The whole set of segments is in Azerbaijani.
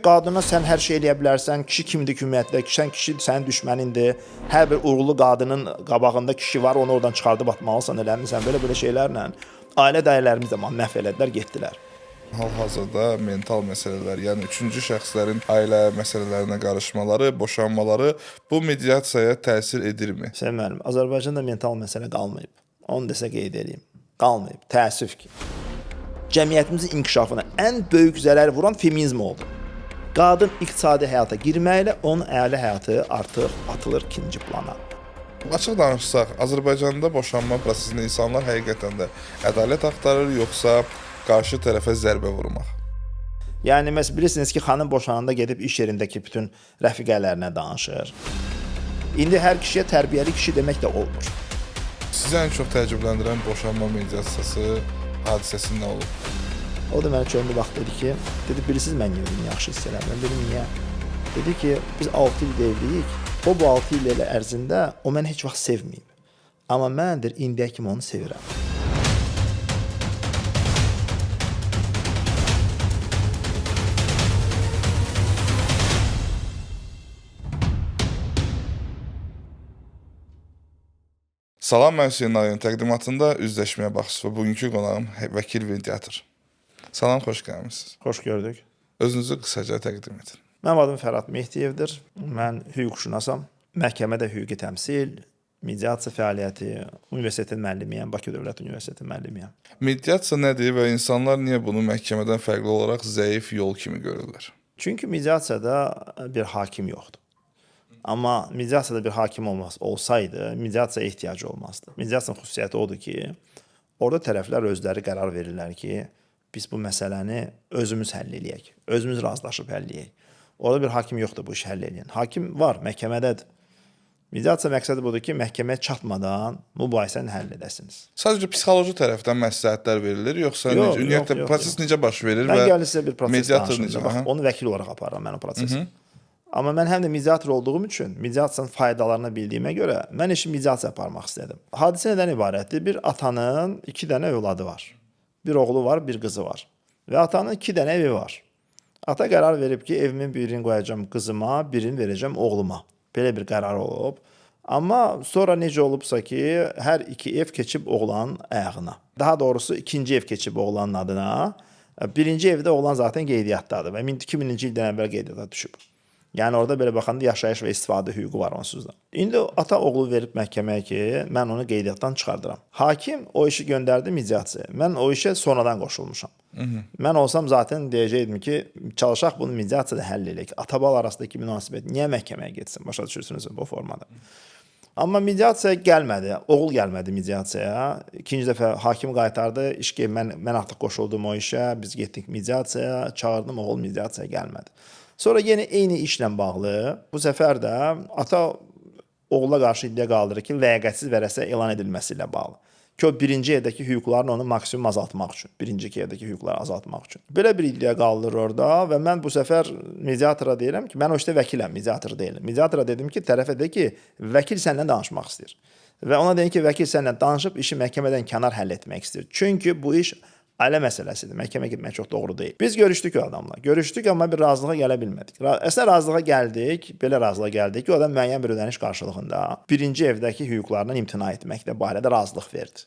Qadına sən hər şey eləyə bilərsən, kişi kimdir ki, ümumiyyətlə, kişi sənin düşmənindir. Hər bir uğurlu qadının qabağında kişi var, onu oradan çıxardıb atmalısan, eləmirsən. Belə şeylərlə ailə dəyərlərimiz də məhv elədilər, getdilər. Hal-hazırda mental məsələlər, yəni üçüncü şəxslərin ailə məsələlərinə qarışmaları, boşanmaları bu mediasiyaya təsir edirmi? Sən müəllim, Azərbaycanda mental məsələ qalmayıb. Onu desə qeyd edeyim. Qalmayıb. Təəssüf ki. Cəmiyyətimizin inkişafına ən böyük zərər vuran feminizm oldu. Qadın iqtisadi həyata girməklə onun ailə həyatı artıq atılır ikinci plana. Açıq danışsaq, Azərbaycanda boşanma prosesində insanlar həqiqətən də ədalət axtarır, yoxsa qarşı tərəfə zərbə vurmaq? Yəni, bilirsiniz ki, xanım boşananda gedib iş yerindəki bütün rəfiqələrinə danışır. İndi hər kişiyə tərbiyəli kişi demək də olmur. Sizi ən çox təəccübləndirən boşanma mediasiyası hadisəsi nə olub? O da mənə çoxunlu vaxt dedi, bilirsiniz mən niyə özümü yaxşı hiss eləmirəm? Dedim, niyə? Dedi ki, biz 6 il evliyik. O bu 6 il ərzində o məni heç vaxt sevməyib. Amma məndir indiyə kimi onu sevirəm. Salam, mən Hüseyin Nayın təqdimatında üzləşməyə baxış və bugünkü qonağım vəkil mediator. Salam, xoş gəlmişsiniz. Xoş gördük. Özünüzü qısaca təqdim edin. Mənim adım Fərhad Mehdiyevdir. Mən hüquqşünasam. Məhkəmədə hüquqi təmsil, mediasiya fəaliyyəti, universitetin müəllimiyəm, Bakı Dövlət Universitetinin müəllimiyəm. Mediasiya nədir və insanlar niyə bunu məhkəmədən fərqli olaraq zəif yol kimi görürlər? Çünki mediasiyada bir hakim yoxdur. Amma mediasiyada bir hakim olsaydı, mediasiyaya ehtiyacı olmazdı. Mediasiyanın xüsusiyyəti odur ki, orada tərəflər özləri qərar verirlər ki, biz bu məsələni özümüz həll eləyək, özümüz razılaşıb həll eləyək. Orada bir hakim yoxdur bu işi həll eləyən. Hakim var, məhkəmədədir. Mediasiya məqsədi budur ki, məhkəməyə çatmadan mübahisəni həll edəsiniz. Sadəcə psixoloji tərəfdən məsləhətlər verilir, yoxsa ümumiyyətlə proses necə baş verir və mən sizə bir proses danışım. Onu vəkil olaraq aparıram mən o prosesi. Amma mən həm də mediator olduğum üçün, mediasiyanın faydalarını bildiyimə görə mən işi mediasiya aparmaq istədim. Hadisə nədən ibarətdir? Bir atanın 2 dənə övladı var. Bir oğlu var, bir qızı var. Və atanın 2 dənə evi var. Ata qərar verib ki, evimin birini qoyacağım qızıma, birini verəcəm oğluma. Belə bir qərar olub. Amma sonra necə olubsa ki, hər 2 ev keçib oğlanın ayağına. Daha doğrusu 2-ci ev keçib oğlanın adına. Birinci evdə oğlan zaten qeydiyyatdadır və 2000-ci ildən əvvəl qeydiyyata düşüb. Yəni orada belə baxanda yaşayış və istifadə hüququ var onsuz da. İndi ata oğlu verib məhkəməyə ki, mən onu qeydiyyatdan çıxardıram. Hakim o işi göndərdi mediasiyaya. Mən o işə sonradan qoşulmuşam. Mən olsam zaten deyəcəkdim ki, çalışaq bunu mediasiyada həll eləyək. Ata-bal arasındakı münasibət niyə məhkəməyə getsin? Başa düşürsünüz bu formada. Amma mediasiyaya gəlmədi. Oğul gəlmədi mediasiyaya. İkinci dəfə hakim qaytardı. İş ki, mən artıq qoşuldum o işə. Biz getdik mediasiyaya. Çağırdım, oğul mediasiyaya gəlmədi. Sonra yenə eyni işlə bağlı bu səfər də ata oğula qarşı iddia qaldırır ki, ləyaqətsiz vərəsə elan edilməsi ilə bağlı. Ki o birinci evdəki hüquqlarını onu maksimum azaltmaq üçün, birinci evdəki hüquqları azaltmaq üçün. Belə bir iddia qaldırır orada və mən bu səfər mediatora deyirəm ki, mən o işdə vəkiləm, mediator deyiləm. Mediatora dedim ki, tərəfə de ki, vəkil səndən danışmaq istəyir. Və ona deyin ki, vəkil səndən danışıb işi məhkəmədən kənar həll etmək istəyir. Çünki bu iş ailə məsələsidir. Məhkəməyə getmək çox doğru deyil. Biz görüşdük o adamla. Görüşdük, amma bir razılığa gələ bilmədik. Əslində razılığa gəldik, belə razılığa gəldik ki, o adam müəyyən bir ödəniş qarşılığında birinci evdəki hüquqlarından imtina etməklə barədə razılıq verdi.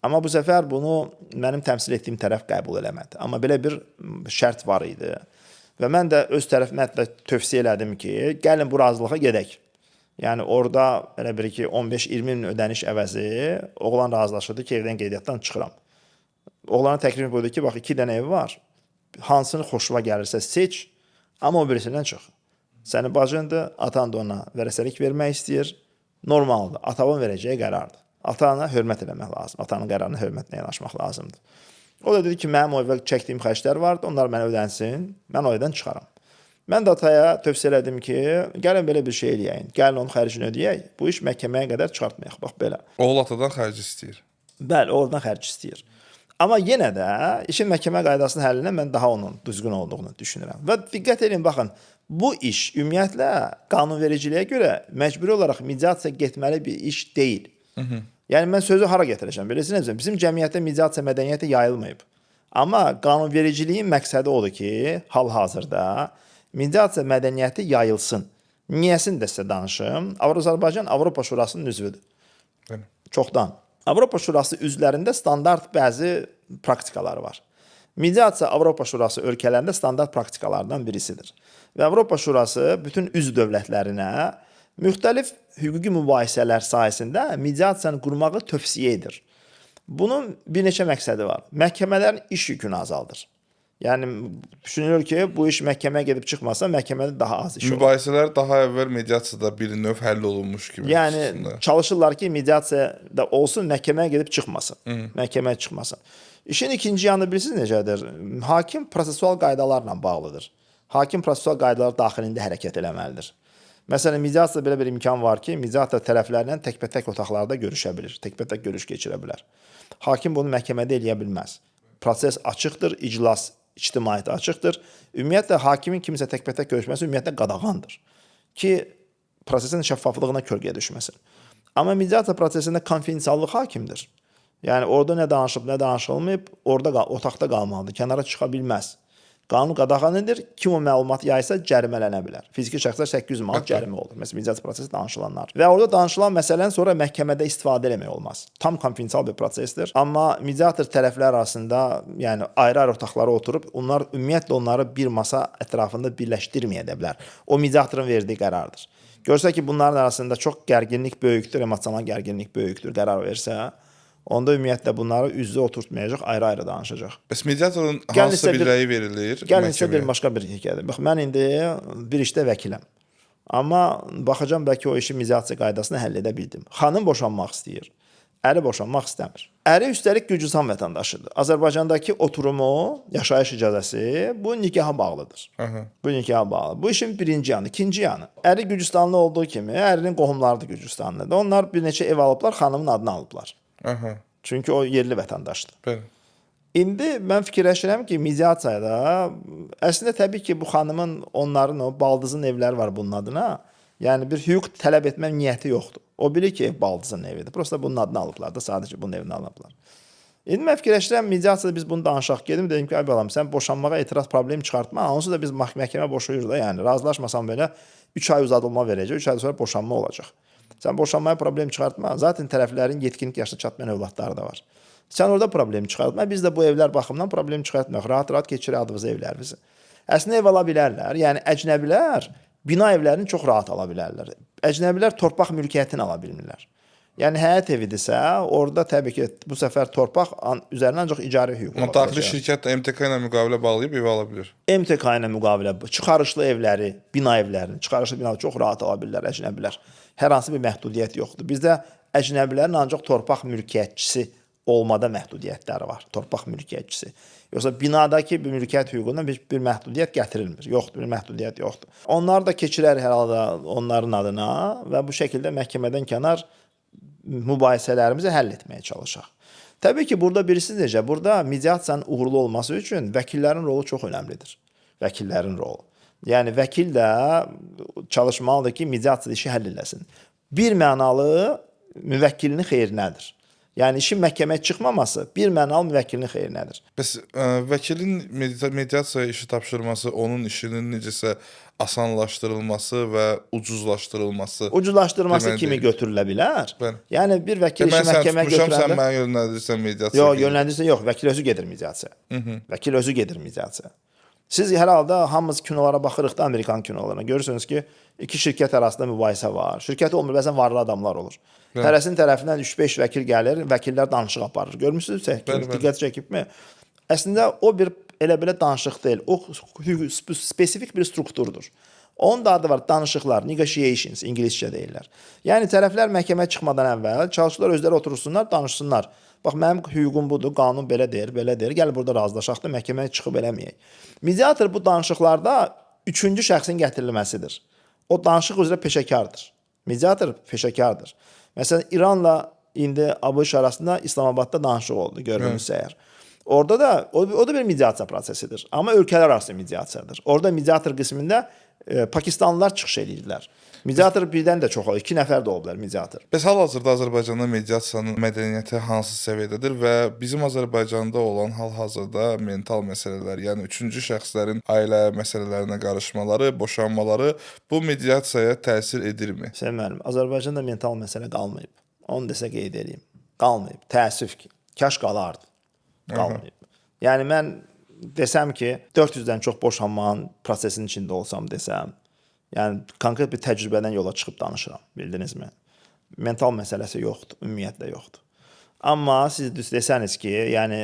Amma bu səfər bunu mənim təmsil etdiyim tərəf qəbul eləmədi. Amma belə bir şərt var idi. Və mən də öz tərəfimə tövsiyə elədim ki, gəlin bu razılığa gedək. Yəni orada elə bir ki 15-20 min ödəniş əvəzi oğlan razılaşırdı ki, evdən qeydiyyatdan çıxıram. Oğlanın təklifi budur ki, bax 2 dənə evi var. Hansını xoşuna gəlirsə seç, amma o birisindən çıx. Sənin bacındır, atan da ona vərəsəlik vermək istəyir. Normaldır, atanın verəcəyi qərardır. Atana hörmət eləmək lazım. Atanın qərarına hörmətlə yanaşmaq lazımdır. O da dedi ki, mənim o evə çəkdiyim xərclər vardı, onlar mənə ödənsin, mən o evdən çıxaram. Mən də ataya tövsiyə elədim ki, gəlin belə bir şey eləyəyin. Gəlin onun xərcini ödəyək. Bu iş məhkəməyə qədər çıxartmayaq. Bax belə. Oğul atadan xərc istəyir. Bəli, oradan xərc istəyir. Amma yenə də işin məhkəmə qaydasının həllinə mən daha onun düzgün olduğunu düşünürəm. Və diqqət edin, baxın, bu iş ümumiyyətlə qanunvericiliyə görə məcburi olaraq mediasiya getməli bir iş deyil. Yəni mən sözü hara gətirəcəm? Bilirsiniz, bizim cəmiyyətdə mediasiya mədəniyyəti yayılmayıb. Amma qanunvericiliyin məqsədi odur ki, hal-hazırda Mediasiya mədəniyyəti yayılsın. Niyəsini də sizə danışım. Azərbaycan Avropa Şurasının üzvüdür. Bəli. Çoxdan. Avropa Şurası üzvlərində standart bəzi praktikalar var. Mediasiya Avropa Şurası ölkələrində standart praktikalardan birisidir. Və Avropa Şurası bütün üzv dövlətlərinə müxtəlif hüquqi mübahisələr sayəsində mediasiyanı qurmağı tövsiyə edir. Bunun bir neçə məqsədi var. Məhkəmələrin iş yükünü azaldır. Yəni düşünülür ki, bu iş məhkəməyə gedib çıxmasa, məhkəmədə daha az iş olur. Mübahisələr daha əvvəl mediasiyada bir növ həll olunmuş kimi. Yəni aslında. çalışırlar ki, mediasiyada olsun, məhkəməyə gedib çıxmasın. Məhkəməyə çıxmasın. İşin ikinci yanı bilirsiniz necədir? Hakim prosesual qaydalarla bağlıdır. Hakim prosesual qaydalar daxilində hərəkət eləməlidir. Məsələn, mediasiyada belə bir imkan var ki, mediasiya tərəflərlə təkbətək otaqlarda görüşə bilir, təkbətək görüş keçirə bilər. Hakim bunu məhkəmədə eləyə bilməz. Proses açıqdır, iclas ictimaiyyətə açıqdır. Ümumiyyətlə, hakimin kimsə təkbətək görüşməsi ümumiyyətlə qadağandır ki, prosesin şəffaflığına kölgəyə düşməsin. Amma mediasiya prosesində konfidensiallıq hakimdir. Yəni, orada nə danışıb, nə danışılmayıb, orada otaqda qalmalıdır, kənara çıxa bilməz. Qanun qadağan edir, kim o məlumat yaysa cərimələnə bilər. Fiziki şəxslər 800 manat cərimə olur. Məsələn, mediasiya prosesi danışılanlar. Və orada danışılan məsələn sonra məhkəmədə istifadə etmək olmaz. Tam konfidensial bir prosesdir. Amma mediator tərəflər arasında, yəni ayrı-ayrı otaqlara oturub, onlar ümumiyyətlə onları bir masa ətrafında birləşdirməyə də bilər. O mediatorun verdiyi qərardır. Görsə ki, bunların arasında çox gərginlik böyükdür, emosional gərginlik böyükdür, qərar versə, onda ümumiyyətlə bunları üz-üzə oturtmayacaq, ayrı-ayrı danışacaq. Bəs mediatorun hansı bir rəyi verilir? Gəlin sizə bir başqa bir hekayədir. Bax, mən indi bir işdə vəkiləm. Amma baxacam, bəlkə o işi mediasiya qaydasını həll edə bildim. Xanım boşanmaq istəyir. Əri boşanmaq istəmir. Əri üstəlik Gürcüstan vətəndaşıdır. Azərbaycandakı oturumu, yaşayış icazəsi bu nikaha bağlıdır. Bu nikaha bağlı. Bu işin birinci yanı. İkinci yanı. Əri Gürcüstanlı olduğu kimi, ərinin qohumları da Gürcüstanlıdır. Onlar bir neçə ev alıblar, xanımın adını alıblar. Çünki o yerli vətəndaşdır. Bəli. İndi mən fikirləşirəm ki, mediasiyada əslində təbii ki, bu xanımın, onların o baldızın evləri var bunun adına. Yəni bir hüquq tələb etmə niyyəti yoxdur. O bilir ki, ev baldızın evidir. Prosta bunun adını alıblar da, sadəcə bunun evini alıblar. İndi mən fikirləşirəm, mediasiyada biz bunu danışaq gedim, dedim ki, ay balam, sən boşanmağa etiraz problem çıxartma. Onsuz da biz məhkəmə boşuyur da, yəni razılaşmasan belə 3 ay uzadılma verəcək, 3 ay sonra boşanma olacaq. Sən boşanmaya problem çıxartma. Zaten tərəflərin yetkinlik yaşına çatmayan övladları da var. Sən orada problem çıxartma. Biz də bu evlər baxımından problem çıxartmıyoruz. Rahat-rahat keçirək adımızı evlərimizi. Əslində ev ala bilərlər. Yəni əcnəbilər bina evlərini çox rahat ala bilərlər. Əcnəbilər torpaq mülkiyyətini ala bilmirlər. Yəni həyət evidirsə, orada təbii ki, bu səfər torpaq üzərinə ancaq icarə hüququ Amma daxili şirkət MTK ilə müqavilə bağlayıb ev ala bilir. MTK ilə müqavilə, çıxarışlı evləri, bina evlərini, çıxarışlı binaları çox rahat ala bilirlər əcnəbilər. Hər hansı bir məhdudiyyət yoxdur. Bizdə əcnəbilərin ancaq torpaq mülkiyyətçisi olmada məhdudiyyətləri var. Torpaq mülkiyyətçisi. Yoxsa binadakı bir mülkiyyət hüququndan bir məhdudiyyət gətirilmir. Yoxdur, bir məhdudiyyət yoxdur. Onlar da keçirər hər halda onların adına və bu şəkildə məhkəmədən kənar mübahisələrimizi həll etməyə çalışaq. Təbii ki, burada birisi necə? Burada mediasiyanın uğurlu olması üçün vəkillərin rolu çox önəmlidir. Vəkillərin rolu. Yəni vəkil də çalışmalıdır ki, mediasiya işi həll eləsin. Bir mənalı müvəkkilinin xeyrinədir. Yəni işin məhkəməyə çıxmaması bir mənalı müvəkkilinin xeyrinədir. Bəs vəkilin mediasiyaya işi tapşırması, onun işinin necəsə asanlaşdırılması və ucuzlaşdırılması. Ucuzlaşdırılması kimi götürülə bilər. Yəni bir vəkil işi məhkəməyə götürəndə sən mənə yönləndirirsən mediasiyaya. Yox, yönləndirirsən yox, vəkil özü gedir mediasiyaya. Vəkil özü gedir mediasiyaya. Siz hər halda hamımız kinolara baxırıq da, Amerikan kinolarına. Görürsünüz ki, iki şirkət arasında mübahisə var. Şirkət olmur, bəzən varlı adamlar olur. Hərəsinin tərəfindən 3-5 vəkil gəlir, vəkillər danışıq aparır. Görmüsünüz, diqqət çəkibmi? Əslində o bir elə belə danışıq deyil. O spesifik bir strukturdur. Onun da adı var, danışıqlar, negotiations, ingiliscə deyirlər. Yəni tərəflər məhkəməyə çıxmadan əvvəl çalışırlar, özləri oturursunlar, danışsınlar. Bax, mənim hüququm budur, qanun belə deyir, belə deyir. Gəl burada razılaşaq da məhkəməyə çıxıb eləməyək. Mediator bu danışıqlarda üçüncü şəxsin gətirilməsidir. O danışıq üzrə peşəkardır. Mediator peşəkardır. Məsələn, İranla indi ABŞ arasında İslamabadda danışıq oldu, görmünüz əgər. Orada da o da bir mediasiya prosesidir. Amma ölkələr arası mediasiyadır. Orada mediator qismində Pakistanlılar çıxış edirdilər. Mediator birdən də çox oldu. 2 nəfər də oldular mediator. Bəs hal-hazırda Azərbaycanda mediasiyanın mədəniyyəti hansı səviyyədədir və bizim Azərbaycanda olan hal-hazırda mental məsələlər, yəni üçüncü şəxslərin ailə məsələlərinə qarışmaları, boşanmaları bu mediasiyaya təsir edirmi? Hüseyn müəllim, Azərbaycanda mental məsələ qalmayıb. Onu desə qeyd edeyim. Qalmayıb. Təəssüf ki, kaş qalardı. Qalmayıb. Yəni mən desəm ki, 400-dən çox boşanmanın prosesinin içində olsam desəm, yəni konkret bir təcrübədən yola çıxıb danışıram, bildinizmi? Mental məsələsi yoxdur, ümumiyyətlə yoxdur. Amma siz desəniz ki, yəni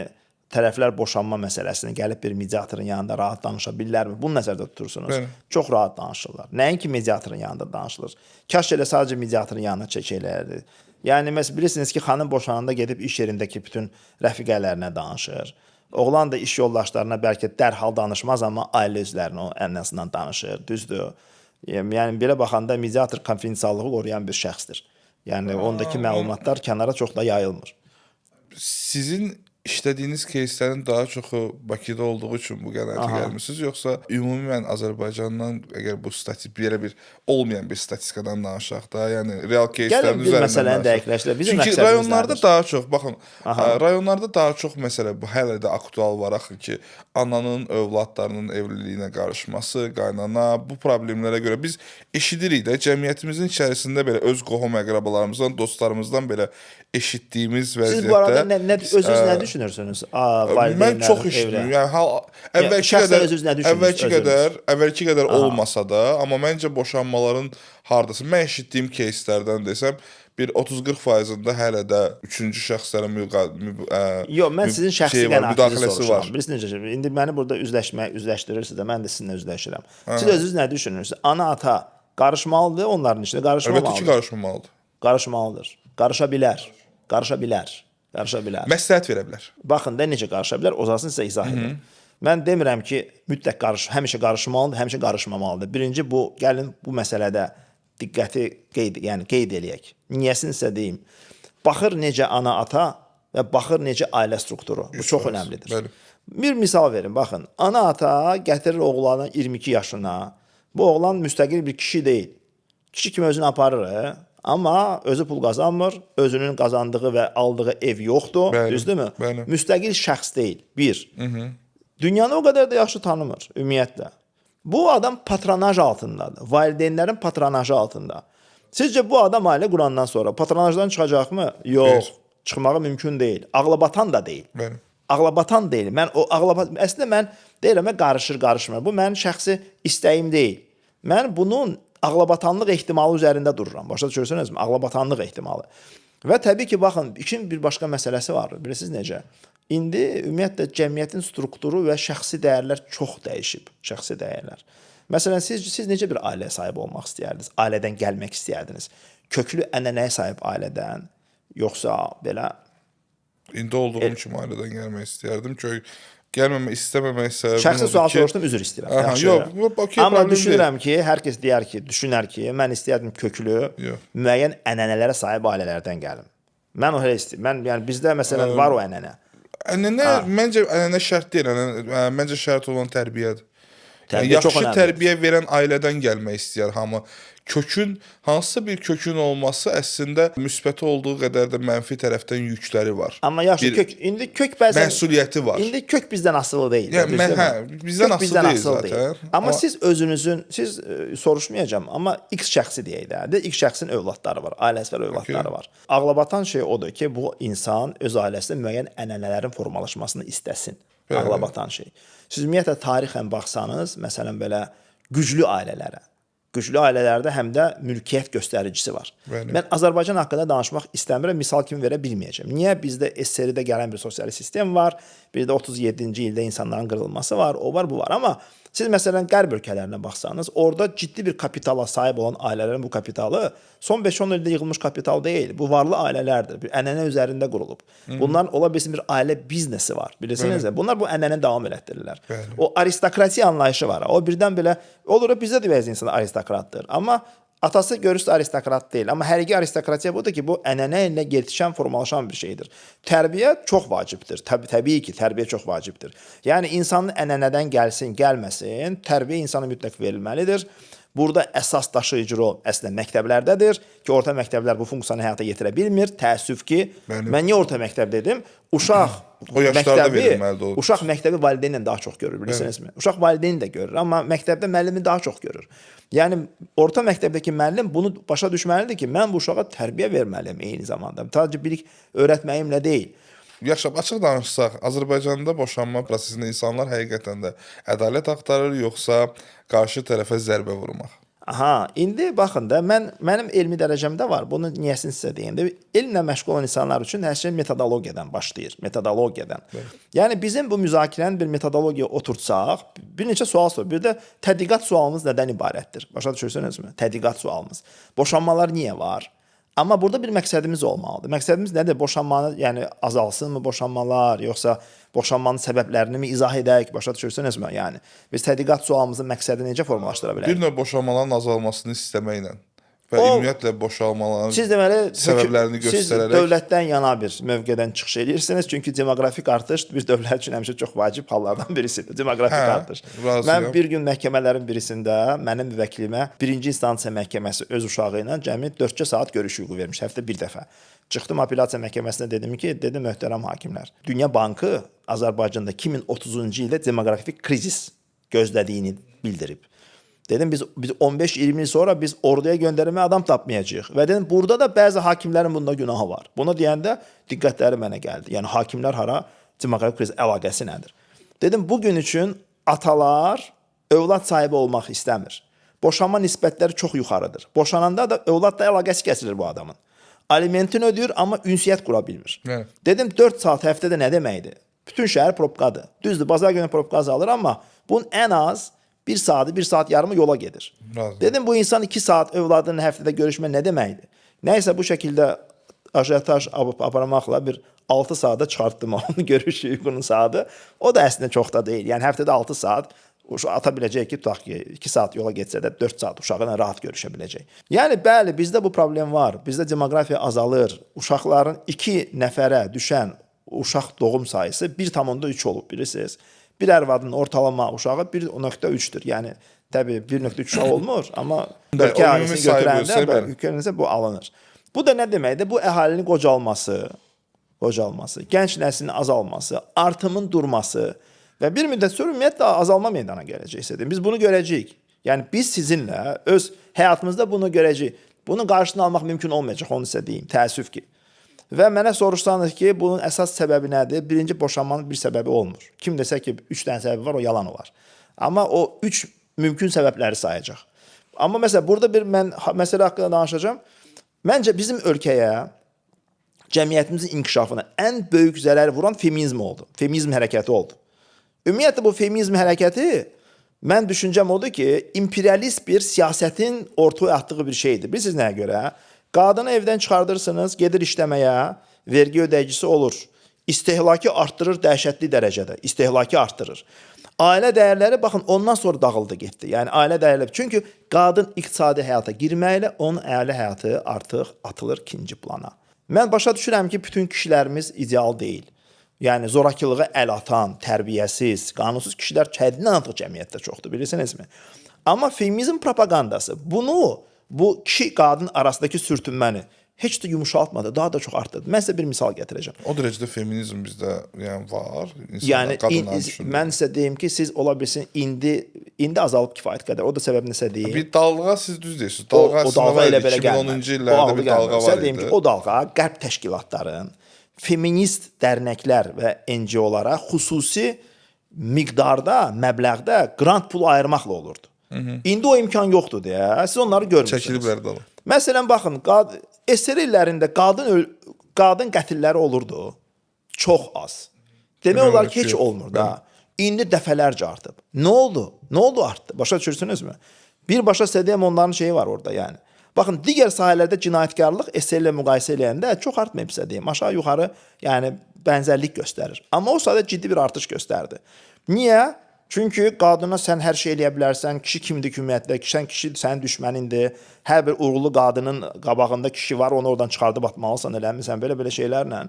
tərəflər boşanma məsələsini gəlib bir mediatorun yanında rahat danışa bilirlərmi? Bunu nəzərdə tutursunuz. Bəli. Çox rahat danışırlar. Nəinki mediatorun yanında danışılır. Kaş elə sadəcə mediatorun yanına çəkələrdi. Yəni məsələn bilirsiniz ki, xanım boşananda gedib iş yerindəki bütün rəfiqələrinə danışır. Oğlan da iş yoldaşlarına bəlkə dərhal danışmaz, amma ailə üzvlərinə ən azından danışır. Düzdür. Yəni belə baxanda mediator konfidensiallığı qoruyan bir şəxsdir. Yəni ondakı məlumatlar kənara çox da yayılmır. Sizin işlədiyiniz keyslərin daha çoxu Bakıda olduğu üçün bu qənaətə gəlmisiniz, yoxsa ümumən Azərbaycandan əgər bu belə bir olmayan bir statistikadan danışaq da, yəni real keyslərin üzərindən. Gəlin bir məsələni dəqiqləşdirək. Bizim çünki məqsədimiz rayonlarda nədir? daha çox, baxın, rayonlarda daha çox məsələ bu hələ də aktual var axı ki, ananın övladlarının evliliyinə qarışması, qaynana, bu problemlərə görə biz eşidirik də, cəmiyyətimizin içərisində belə öz qohum əqrabalarımızdan, dostlarımızdan belə eşitdiyimiz vəziyyətdə. Siz bu arada özünüz nə düşünürsünüz? Mən çox eşitdim. Yəni əvvəlki qədər olmasa da, amma məncə boşanmaların hardasa mən eşitdiyim keyslərdən desəm bir 30-40%-ında hələ də üçüncü şəxslərin yox, mən sizin şəxsi qənaətinizi soruşuram. var. Bilirsiniz, indi məni burada üzləşdirirsiniz də, mən də sizinlə üzləşirəm. Siz özünüz nə düşünürsünüz? Ana, ata qarışmalıdır, onların içində qarışmamalıdır. Əlbəttə ki, qarışmamalıdır. Qarışmalıdır. Qarışa bilər. Qarışa bilər. Qarışa bilər. Məsləhət verə bilər. Baxın da necə qarışa bilər, ozasını sizə izah edim. Mən demirəm ki, mütləq həmişə qarışmalıdır, həmişə qarışmamalıdır. Birinci bu, gəlin bu məsələdə diqqəti qeyd eləyək. Niyəsini sizə deyim. Baxır necə ana, ata və baxır necə ailə strukturu. Bu çox önəmlidir. Bəli. Bir misal verin, baxın. Ana, ata gətirir oğlanı 22 yaşına. Bu oğlan müstəqil bir kişi deyil. Kişi kimi özünü aparır, amma özü pul qazanmır, özünün qazandığı və aldığı ev yoxdur, düzdürmü? Bəli. Müstəqil şəxs deyil. Bir. Dünyanı o qədər də yaxşı tanımır, ümumiyyətlə. Bu adam patronaj altındadır. Valideynlərin patronajı altında. Sizcə bu adam ailə qurandan sonra patronajdan çıxacaqmı? Yox. Çıxmağı mümkün deyil. Ağlabatan da deyil. Bəli. Ağlabatan deyil. Əslində mən deyirəm, qarışmır. Bu mənim şəxsi istəyim deyil. Mən bunun ağlabatanlıq ehtimalı üzərində dururam. Başa düşürsünüzmü? Ağlabatanlıq ehtimalı. Və təbii ki, baxın, işin bir başqa məsələsi var. Bilirsiniz necə? İndi ümumiyyətlə cəmiyyətin strukturu və şəxsi dəyərlər çox dəyişib. Şəxsi dəyərlər. Məsələn, siz necə bir ailəyə sahib olmaq istəyərdiniz? Ailədən gəlmək istəyərdiniz? Köklü ənənəyə sahib ailədən, yoxsa belə? İndi olduğum kimi ailədən gəlmək istəyərdim. Gəlməmək istəməmək səbəbim şəxsi sual soruşdum, üzr istəyirəm. Yox, amma düşünürəm ki, hər kəs düşünər ki, mən istəyərdim köklü, müəyyən ənənələrə sahib ailələrdən gəlim. Mən o elə istəyirəm. Yəni bizdə məsələn var o ənənə. Məncə ənənə şərt deyil. Məncə şərt olan tərbiyədir. Yaxşı tərbiyə verən ailədən gəlmək istəyər hamı. Hansısa bir kökün olması əslində müsbəti olduğu qədər də mənfi tərəfdən yükləri var. Amma yaxşı indi kök bəzən məsuliyyəti var. İndi kök bizdən asılı deyil. Bizdən asılı deyil zaten. Amma siz siz soruşmayacağam, amma X şəxsi deyək də. X şəxsin övladları var, ailəsi var, övladları var. Ağlabatan şey odur ki, bu insan öz ailəsində müəyyən ənənələrin formalaşmasını istəsin. Ağlabatan şey. Siz ümumiyyətlə tarixən baxsanız, məsələn belə güclü ailələrdə həm də mülkiyyət göstəricisi var. Mən Azərbaycan haqqında danışmaq istəmirəm, misal kimi verə bilməyəcəm. Niyə? Bizdə SSR-də gələn bir sosial sistem var, bir də 37-ci ildə insanların qırılması var, o var, bu var. Amma siz məsələn qərb ölkələrinə baxsanız, orada ciddi bir kapitala sahib olan ailələrin bu kapitalı son 5-10 ildə yığılmış kapital deyil. Bu varlı ailələrdir. Bir ənənə üzərində qurulub. Bunların ola bilsin bir ailə biznesi var. Bilirsiniz də. Bunlar bu ənənəni davam elətdirirlər. O aristokratiya anlayışı var. O birdən belə olur, bizdə də bəzi insanlar aristokratdır. Amma Atası görürsüz aristokrat deyil, amma həqiqi aristokratiya budur ki, bu ənənə ilə yetişən, formalaşan bir şeydir. Tərbiyə çox vacibdir. Təbii ki, tərbiyə çox vacibdir. Yəni insanın ənənədən gəlsin, gəlməsin, tərbiyə insana mütləq verilməlidir. Burada əsas daşıyıcı rol əslində məktəblərdədir ki, orta məktəblər bu funksiyanı həyata yetirə bilmir. Təəssüf ki, mən niyə orta məktəb dedim? Uşaq o yaşlarda verilməlidir. Uşaq məktəbi valideynlə daha çox görür, bilirsinizmi? Uşaq valideyni də görür, amma məktəbdə müəllimi daha çox görür. Yəni orta məktəbdəki müəllim bunu başa düşməlidir ki, mən bu uşağa tərbiyə verməliyəm eyni zamanda. Sadəcə bilik öyrətməyimlə deyil. Yaxşı, açıq danışsaq, Azərbaycanda boşanma prosesində insanlar həqiqətən də ədalət axtarır, yoxsa qarşı tərəfə zərbə vurmaq? Aha, indi baxın da, mənim elmi dərəcəmdə var. Bunu niyəsini sizə deyim də. Elmlə məşğul olan insanlar üçün hər şey metodologiyadan başlayır. Metodologiyadan. Yəni bizim bu müzakirəni bir metodologiya oturtsaq, bir neçə sual sor. Bir də tədqiqat sualımız nədən ibarətdir? Başa düşürsünüzmü? Tədqiqat sualımız. Boşanmalar niyə var? Amma burada bir məqsədimiz olmalıdır. Məqsədimiz nədir? Boşanmanı, yəni azalsınmı boşanmalar, yoxsa boşanmanın səbəblərini mi izah edək? Başa düşürsünüzmü? Yəni biz tədqiqat sualımızın məqsədini necə formalaşdıra bilərik? Bir növ boşanmaların azalmasını istəməklə və ümumiyyətlə boşanmaların siz deməli səbəblərini göstərərək siz dövlətdən yana bir mövqedən çıxış edirsiniz. Çünki demoqrafik artış bir dövlət üçün həmişə çox vacib hallardan birisidir. Demoqrafik artış. Mən bir gün məhkəmələrin birisində mənim müvəkkilimə birinci instansiya məhkəməsi öz uşağı ilə cəmi 4 saat görüş hüququ vermiş, həftə bir dəfə. Çıxdım apellyasiya məhkəməsinə dedim ki, möhtərəm hakimlər, Dünya Bankı Azərbaycanda 2030-cu ildə demoqrafik krizis gözlədiyini bildirib. Dedim biz 15-20 il sonra biz orduya göndərmə adam tapmayacağıq. Və dedim burada da bəzi hakimlərin bunda günahı var. Bunu deyəndə diqqətləri mənə gəldi. Yəni hakimlər hara, demoqrafik kriz əlaqəsi nədir? Dedim bugün üçün atalar övlad sahibi olmaq istəmir. Boşanma nisbətləri çox yuxarıdır. Boşananda da övladla əlaqəsi kəsilir bu adamın. Alimentini ödəyir, amma ünsiyyət qura bilmir. Evet. Dedim 4 saat həftədə nə deməkdir? Bütün şəhər propkadır. Düzdür, bazar günü propka azalır, amma bunun ən az bir saat yarımı yola gedir. Razı. Dedim bu insan 2 saat övladının həftədə görüşmə nə deməkdir? Nəysə bu şəkildə ajotaj aparmaqla bir 6 saata çıxartdım onun görüş hüququnun saatı. O da əslində çox da deyil. Yəni həftədə 6 saat ata biləcək ki, tutaq ki, 2 saat yola getsə də 4 saat uşağı ilə rahat görüşə biləcək. Yəni bəli, bizdə bu problem var. Bizdə demoqrafiya azalır. Uşaqların 2 nəfərə düşən uşaq doğum sayısı 1,3 olub, bilirsiniz. Bir ərvadın ortalama uşağı 1,3-dür. Yəni təbii 1,3 uşaq olmur, amma ölkə əhalisini götürəndə bu alınır. Bu da nə deməkdir? Bu əhalinin qocalması, gənc nəslin azalması, artımın durması və bir müddət sonra ümumiyyətlə azalma meydana gələcəksə, biz bunu görəcəyik. Yəni biz sizinlə öz həyatımızda bunu görəcəyik. Bunun qarşısını almaq mümkün olmayacaq, onu sizə deyim, təəssüf ki. Və mənə soruşsanız ki, bunun əsas səbəbi nədir? Birinci, boşanmanın bir səbəbi olmur. Kim desə ki, 3 dənə səbəbi var, o yalan olar. Amma o 3 mümkün səbəbləri sayacaq. Amma məsələn, burada bir mən məsələ haqqında danışacağım. Məncə bizim ölkəyə, cəmiyyətimizin inkişafına ən böyük zərər vuran feminizm oldu. Feminizm hərəkəti oldu. Ümumiyyətlə bu feminizm hərəkəti, mən düşüncəm odur ki, imperialist bir siyasətin ortaya atdığı bir şeydir. Bilirsiniz nəyə görə? Qadını evdən çıxardırsınız, gedir işləməyə, vergi ödəyicisi olur. İstehlakı artdırır dəhşətli dərəcədə. İstehlakı artdırır. Ailə dəyərləri baxın ondan sonra dağıldı getdi. Yəni ailə dəyərləri. Çünki qadın iqtisadi həyata girməklə onun ailə həyatı artıq atılır ikinci plana. Mən başa düşürəm ki, bütün kişilərimiz ideal deyil. Yəni zorakılığa əl atan, tərbiyəsiz, qanunsuz kişilər həddindən artıq cəmiyyətdə çoxdur, bilirsinizmi? Amma feminizm propagandası bu kişi-qadın arasındakı sürtünməni heç də yumuşaltmadı, daha da çox artdırdı. Mən sizə bir misal gətirəcəm. O dərəcədə feminizm bizdə yəni var. Yəni mən sizə deyim ki, siz ola bilsin indi azalıb kifayət qədər. O da səbəbi nəsə deyim. Bir dalğa siz düz deyirsiniz. Dalğa əslində elə belə 2010-cu illərdə bir dalğa var idi. Deyim ki, o dalğa qərb təşkilatların, feminist dərnəklər və NGO-lara xüsusi miqdarda, məbləğdə qrant pulu ayırmaqla olurdu. İndi o imkan yoxdur deyə. Siz onları görmürsünüz. Çəkiliblər dalı. Məsələn, baxın, SSR illərində qadın qətilləri olurdu. Çox az. Demək olar ki, heç olmur da. İndi dəfələrcə artıb. Nə oldu? Nə oldu artdı? Başa düşürsünüzmü? Birbaşa SDM onların şeyi var orada yəni. Baxın, digər sahələrdə cinayətkarlıq SSR ilə müqayisə eləyəndə çox artmayıb sizə deyim. Aşağı yuxarı yəni bənzərlik göstərir. Amma o sahədə ciddi bir artış göstərdi. Niyə? Çünki qadına sən hər şey eləyə bilərsən, kişi kimdir ümumiyyətlə, kişi sənin düşmənindir. Hər bir uğurlu qadının qabağında kişi var, onu oradan çıxardıb atmalısan, eləmirsən, belə şeylərlə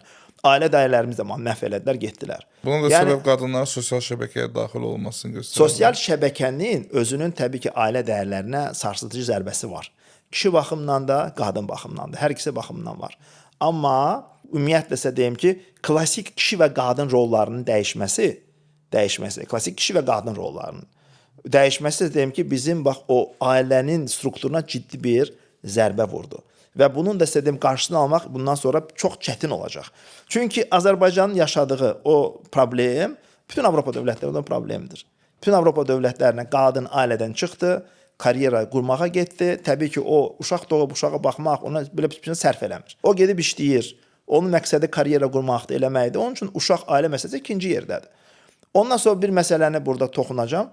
ailə dəyərlərimiz də məhv elədilər, getdilər. Buna da səbəb qadınların sosial şəbəkəyə daxil olmasını göstərir. Sosial şəbəkənin özünün təbii ki, ailə dəyərlərinə sarsıdıcı zərbəsi var. Kişi baxımından da, qadın baxımından da, hər ikisi baxımından var. Amma ümumiyyətlə isə deyim ki, klassik kişi və qadın rollarının dəyişməsi, klassik kişi və qadın rollarının dəyişməsi deyim ki, bizim bax o ailənin strukturuna ciddi bir zərbə vurdu. Və bunun da istədiyim qarşısını almaq bundan sonra çox çətin olacaq. Çünki Azərbaycanın yaşadığı o problem bütün Avropa dövlətlərində problemdir. Bütün Avropa dövlətlərinə qadın ailədən çıxdı, karyera qurmağa getdi. Təbii ki, o uşaq doğub uşağa baxmaq, ona belə bir şey sərf eləmir. O gedib işləyir. Onun məqsədi karyera qurmaqdır, eləməkdir. Onun üçün uşaq ailə məsələsi ikinci yerdədir. Ondan sonra bir məsələni burada toxunacağam.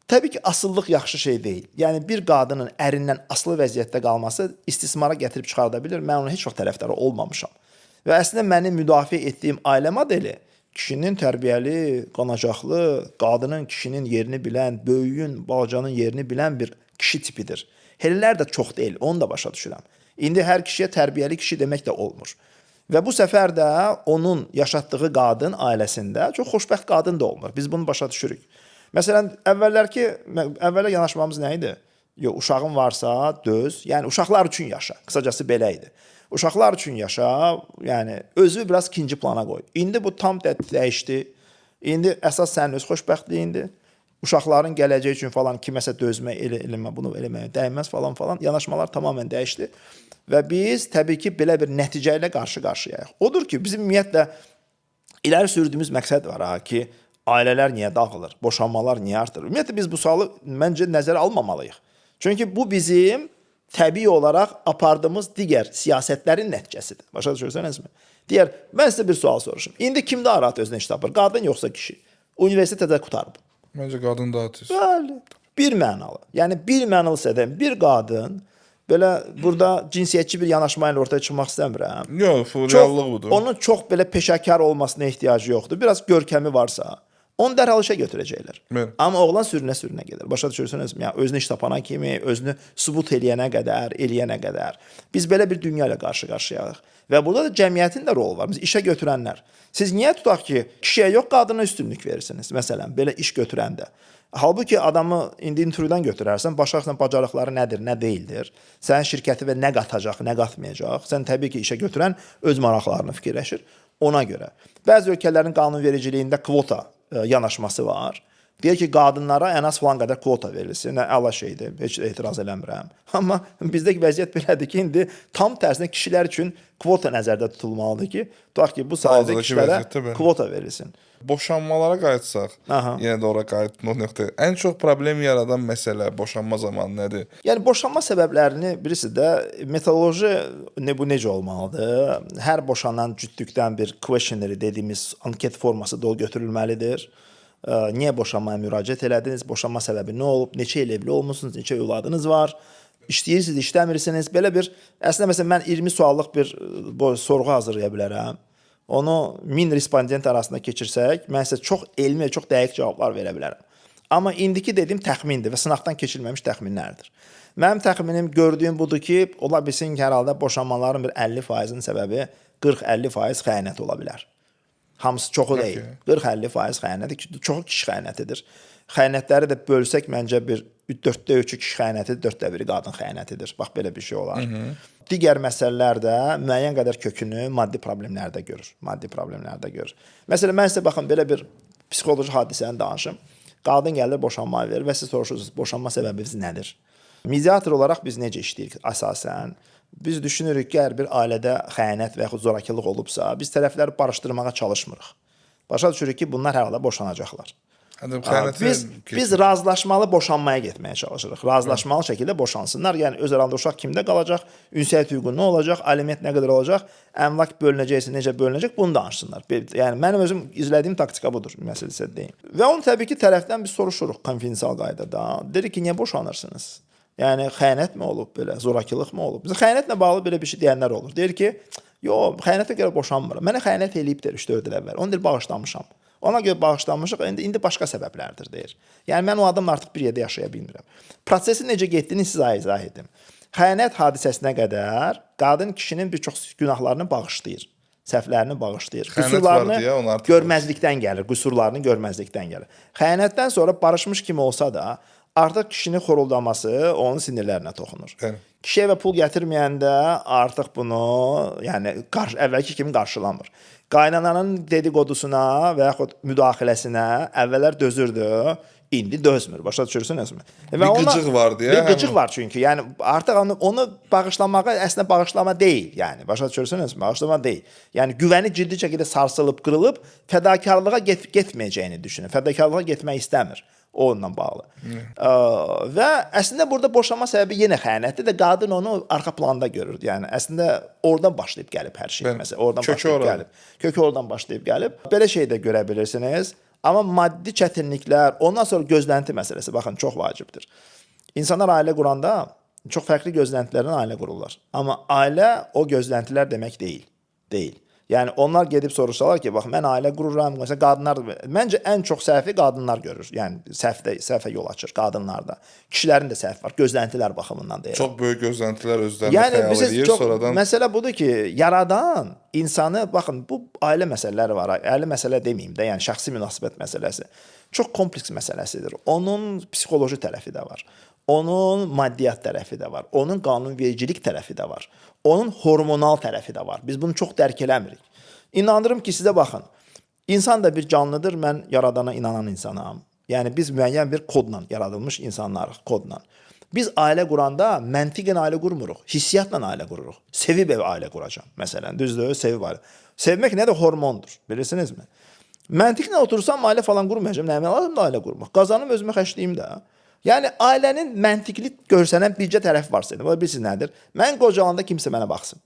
Təbii ki, asıllıq yaxşı şey deyil. Yəni bir qadının ərindən asılı vəziyyətdə qalması istismara gətirib çıxarda bilər. Mən onun heç vaxt tərəfdarı olmamışam. Və əslində mənim müdafiə etdiyim ailə modeli kişinin tərbiyəli, qanacaqlı, qadının, kişinin yerini bilən, böyüyün, balacanın yerini bilən bir kişi tipidir. Elələr də çox deyil, onu da başa düşürəm. İndi hər kişiyə tərbiyəli kişi demək də olmur. Və bu səfər də onun yaşatdığı qadın ailəsində çox xoşbəxt qadın da olmur. Biz bunu başa düşürük. Məsələn, əvvəllər yanaşmamız nə idi? Yox, uşağın varsa döz, yəni uşaqlar üçün yaşa. Qısacası belə idi. Uşaqlar üçün yaşa, yəni özü biraz ikinci plana qoy. İndi bu tam dəyişdi. İndi əsas sənin öz xoşbəxtliyindir. Uşaqların gələcəyi üçün falan kiməsə dözmə, eləmə, bunu eləməyə dəyməz falan. Yanaşmalar tamamilə dəyişdi. Və biz təbii ki, belə bir nəticə ilə qarşı-qarşıyayıq. Odur ki, bizim ümumiyyətlə iləri sürdüyümüz məqsəd var ki, ailələr niyə dağılır, boşanmalar niyə artır? Ümumiyyətlə biz bu sualı məncə nəzərə almamalıyıq. Çünki bu bizim təbii olaraq apardığımız digər siyasətlərin nəticəsidir. Başa düşürsənizmi? Deyər, mən sizə bir sual soruşum. İndi kim daha rahat özünə iş tapır? Qadın yoxsa kişi? Universitetdə qutarıb. Məncə qadın daha tez. Bəli. Bir mənalı. Yəni bir mənalı sədən bir qadın belə burada cinsiyyətçi bir yanaşma ilə ortaya çıxmaq istəmirəm. Yox, reallıq budur. Onun çox belə peşəkar olmasına ehtiyacı yoxdur. Biraz görkəmi varsa, onu dərhal işə götürəcəklər. Amma oğlan sürünə gedir. Başa düşürsünüzmü? Yəni özünü iş tapana kimi, özünü sübut eləyənə qədər. Biz belə bir dünya ilə qarşı-qarşıyayıq. Və burada da cəmiyyətin də rolu var. Biz işə götürənlər. Siz niyə tutaq ki, kişiyə yox, qadına üstünlük verirsiniz? Məsələn, belə iş götürəndə. Halbuki adamı indi intervyudan götürərsən, başlarsan bacarıqları nədir, nə deyildir. Sənin şirkəti və nə qatacaq, nə qatmayacaq. Sən təbii ki, işə götürən öz maraqlarını fikirləşir ona görə. Bəzi ölkələrin qanunvericiliyində kvota yanaşması var. Deyir ki, qadınlara ən az falan qədər kvota verilsin. Nə əla şeydir, heç etiraz eləmirəm. Amma bizdəki vəziyyət belədir ki, indi tam tərsinə kişilər üçün kvota nəzərdə tutulmalıdır ki, tutaq ki, bu sayədə kişilərə kvota verilsin. Boşanmalara qayıtsaq, yenə də ora qayıtmaq nöqtə. Ən çox problem yaradan məsələ boşanma zamanı nədir? Yəni boşanma səbəblərini birisi də metodoloji bu necə olmalıdır? Hər boşanan cütlükdən bir questionnaire dediyimiz anket forması dolu götürülməlidir. Niyə boşanmaya müraciət elədiniz? Boşanma səbəbi nə olub? Neçə il evli olmusunuz? Neçə övladınız var? İşləyirsiniz, işləmirsiniz? Belə bir əslində məsələn mən 20 suallıq bir sorğu hazırlaya bilərəm. Onu 1000 respondent arasında keçirsək, mən sizə çox elmi və çox dəqiq cavablar verə bilərəm. Amma indiki dediyim təxmindir və sınaqdan keçirilməmiş təxminlərdir. Mənim təxminim gördüyüm budur ki, ola bilsin ki, hər halda boşanmaların bir 50%-nin səbəbi 40-50% xəyanət ola bilər. Hamısı çoxu deyil. 40-50% xəyanətir. Çoxu kişi xəyanətidir. Xəyanətləri də bölsək məncə bir 4də 3-ü kişi xəyanətidir, 4də 1-i qadın xəyanətidir. Bax belə bir şey olar. Digər məsələlər də müəyyən qədər kökünü maddi problemlərdə görür. Məsələn, mən sizə baxın belə bir psixoloji hadisəni danışım. Qadın gəlir boşanma verir və siz soruşursunuz, boşanma səbəbiniz nədir? Mediator olaraq biz necə işləyirik əsasən? Biz düşünürük ki, əgər bir ailədə xəyanət və yaxud zorakılıq olubsa, biz tərəfləri barışdırmağa çalışmırıq. Başa düşürük ki, bunlar hər halda boşanacaqlar. Biz razılaşmalı boşanmaya getməyə çalışırıq. Razılaşmalı şəkildə boşansınlar. Yəni öz arasında uşaq kimdə qalacaq, ünsiyyət hüququ nə olacaq, aliment nə qədər olacaq, əmlak bölünəcəksə necə bölünəcək, bunu danışsınlar. Yəni mənim özüm izlədiyim taktika budur, məsələsə deyim. Və onu təbii ki, tərəfdən biz soruşuruq konfidensial qaydada. Dedik ki, niyə boşanırsınız? Yəni xəyanət mi olub belə, zorakılıq mı olub? Bizə xəyanətlə bağlı belə bir şey deyənlər olur. Deyir ki, yox, xəyanətə görə boşanmıram. Mənə xəyanət eləyibdir 3-4 il əvvəl. Onu deyir bağışlamışam. Ona görə bağışlanmışıq, indi başqa səbəblərdir deyir. Yəni mən o adamla artıq bir yerdə yaşaya bilmirəm. Prosesin necə getdiyini sizə izah edim. Xəyanət hadisəsinə qədər qadın kişinin bir çox günahlarını bağışlayır. Səhvlərini bağışlayır. Qüsurlarını görməzlikdən gəlir, qüsurlarını görməzlikdən gəlir. Xəyanətdən sonra barışmış kimi olsa da artıq kişinin xoruldaması onun sinirlərinə toxunur. Kişiyə və pul gətirməyəndə artıq bunu, yəni əvvəlki kimi qarşılamır. Qaynananın dediqodusuna və yaxud müdaxiləsinə əvvəllər dözürdü, indi dözmür. Başa düşürsünüzmü? Bir qıcıq var deyə. Bir qıcıq var çünki. Yəni artıq onu bağışlamağa əslində bağışlama deyil. Yəni başa düşürsünüzmü? Bağışlama deyil. Yəni güvəni ciddi şəkildə sarsılıb, qırılıb, fədakarlığa getməyəcəyini düşünür. Fədakarlığa getmək istəmir. Onunla bağlı. Və əslində burada boşanma səbəbi yenə xəyanətdir də qadın onu arxa planda görür. Yəni əslində oradan başlayıb gəlib hər şey. Məsələn, oradan başlayıb gəlib. Kökü oradan başlayıb gəlib. Belə şey də görə bilirsiniz. Amma maddi çətinliklər, ondan sonra gözlənti məsələsi baxın çox vacibdir. İnsanlar ailə quranda çox fərqli gözləntilərlə ailə qururlar. Amma ailə o gözləntilər demək deyil. Deyil. Yəni onlar gedib soruşsalar ki, bax mən ailə qururam, məsələn qadınlar məncə ən çox səhvi qadınlar görür. Yəni səhvə yol açır qadınlarda. Kişilərin də səhvi var, gözləntilər baxımından deyirəm. Çox böyük gözləntilər özlərini xəyal edir, sonradan. Məsələ budur ki, yaradan insanı baxın bu ailə məsələləri var. Ailə məsələ deməyim də, yəni şəxsi münasibət məsələsi çox kompleks məsələsidir. Onun psixoloji tərəfi də var. Onun maddiyyat tərəfi də var. Onun qanunvericilik tərəfi də var. Onun hormonal tərəfi də var. Biz bunu çox dərk eləmirik. İnanırım ki, sizə baxın. İnsan da bir canlıdır. Mən yaradana inanan insanam. Yəni biz müəyyən bir kodla yaradılmış insanlarıq, kodla. Biz ailə quranda məntiqən ailə qurmuruq. Hissiyatla ailə qururuq. Sevib ailə quracam. Məsələn, düzdür, sevib ailə. Sevmək nə də hormondur, bilirsinizmi? Məntiqlə otursam ailə falan qurmayacam. Nə lazımdır ailə qurmaq? Qazanım özümə xərcləyim də. Yəni ailənin məntiqli görsənən bircə tərəfi var sizdə. Bu bilirsiniz nədir? Mən qocalanda kimsə mənə baxsın.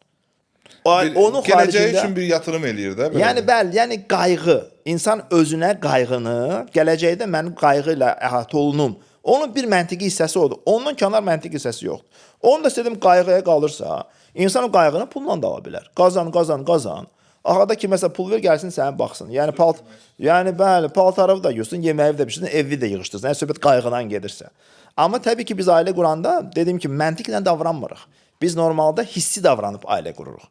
Onun gələcəyi üçün bir yatırım eləyir də. Yəni bəli, yəni qayğı. İnsan özünə qayğını, gələcəkdə mənim qayğı ilə əhatə olunum. Onun bir məntiqi hissəsi odur. Onun kənar məntiqi hissəsi yoxdur. Onu da istədim qayğıya qalırsa, insan o qayğını pulla da ala bilər. Qazan. Axada ki, məsələn, pul ver, gəlsin sənə baxsın. Yəni bəli, paltarı da yuysun, yeməyi də bişirsin, evi də yığışdırsın. Yəni söhbət qayğıdan gedirsə. Amma təbii ki, biz ailə quranda dedim ki, məntiqlə davranmırıq. Biz normalda hissi davranıb ailə qururuq.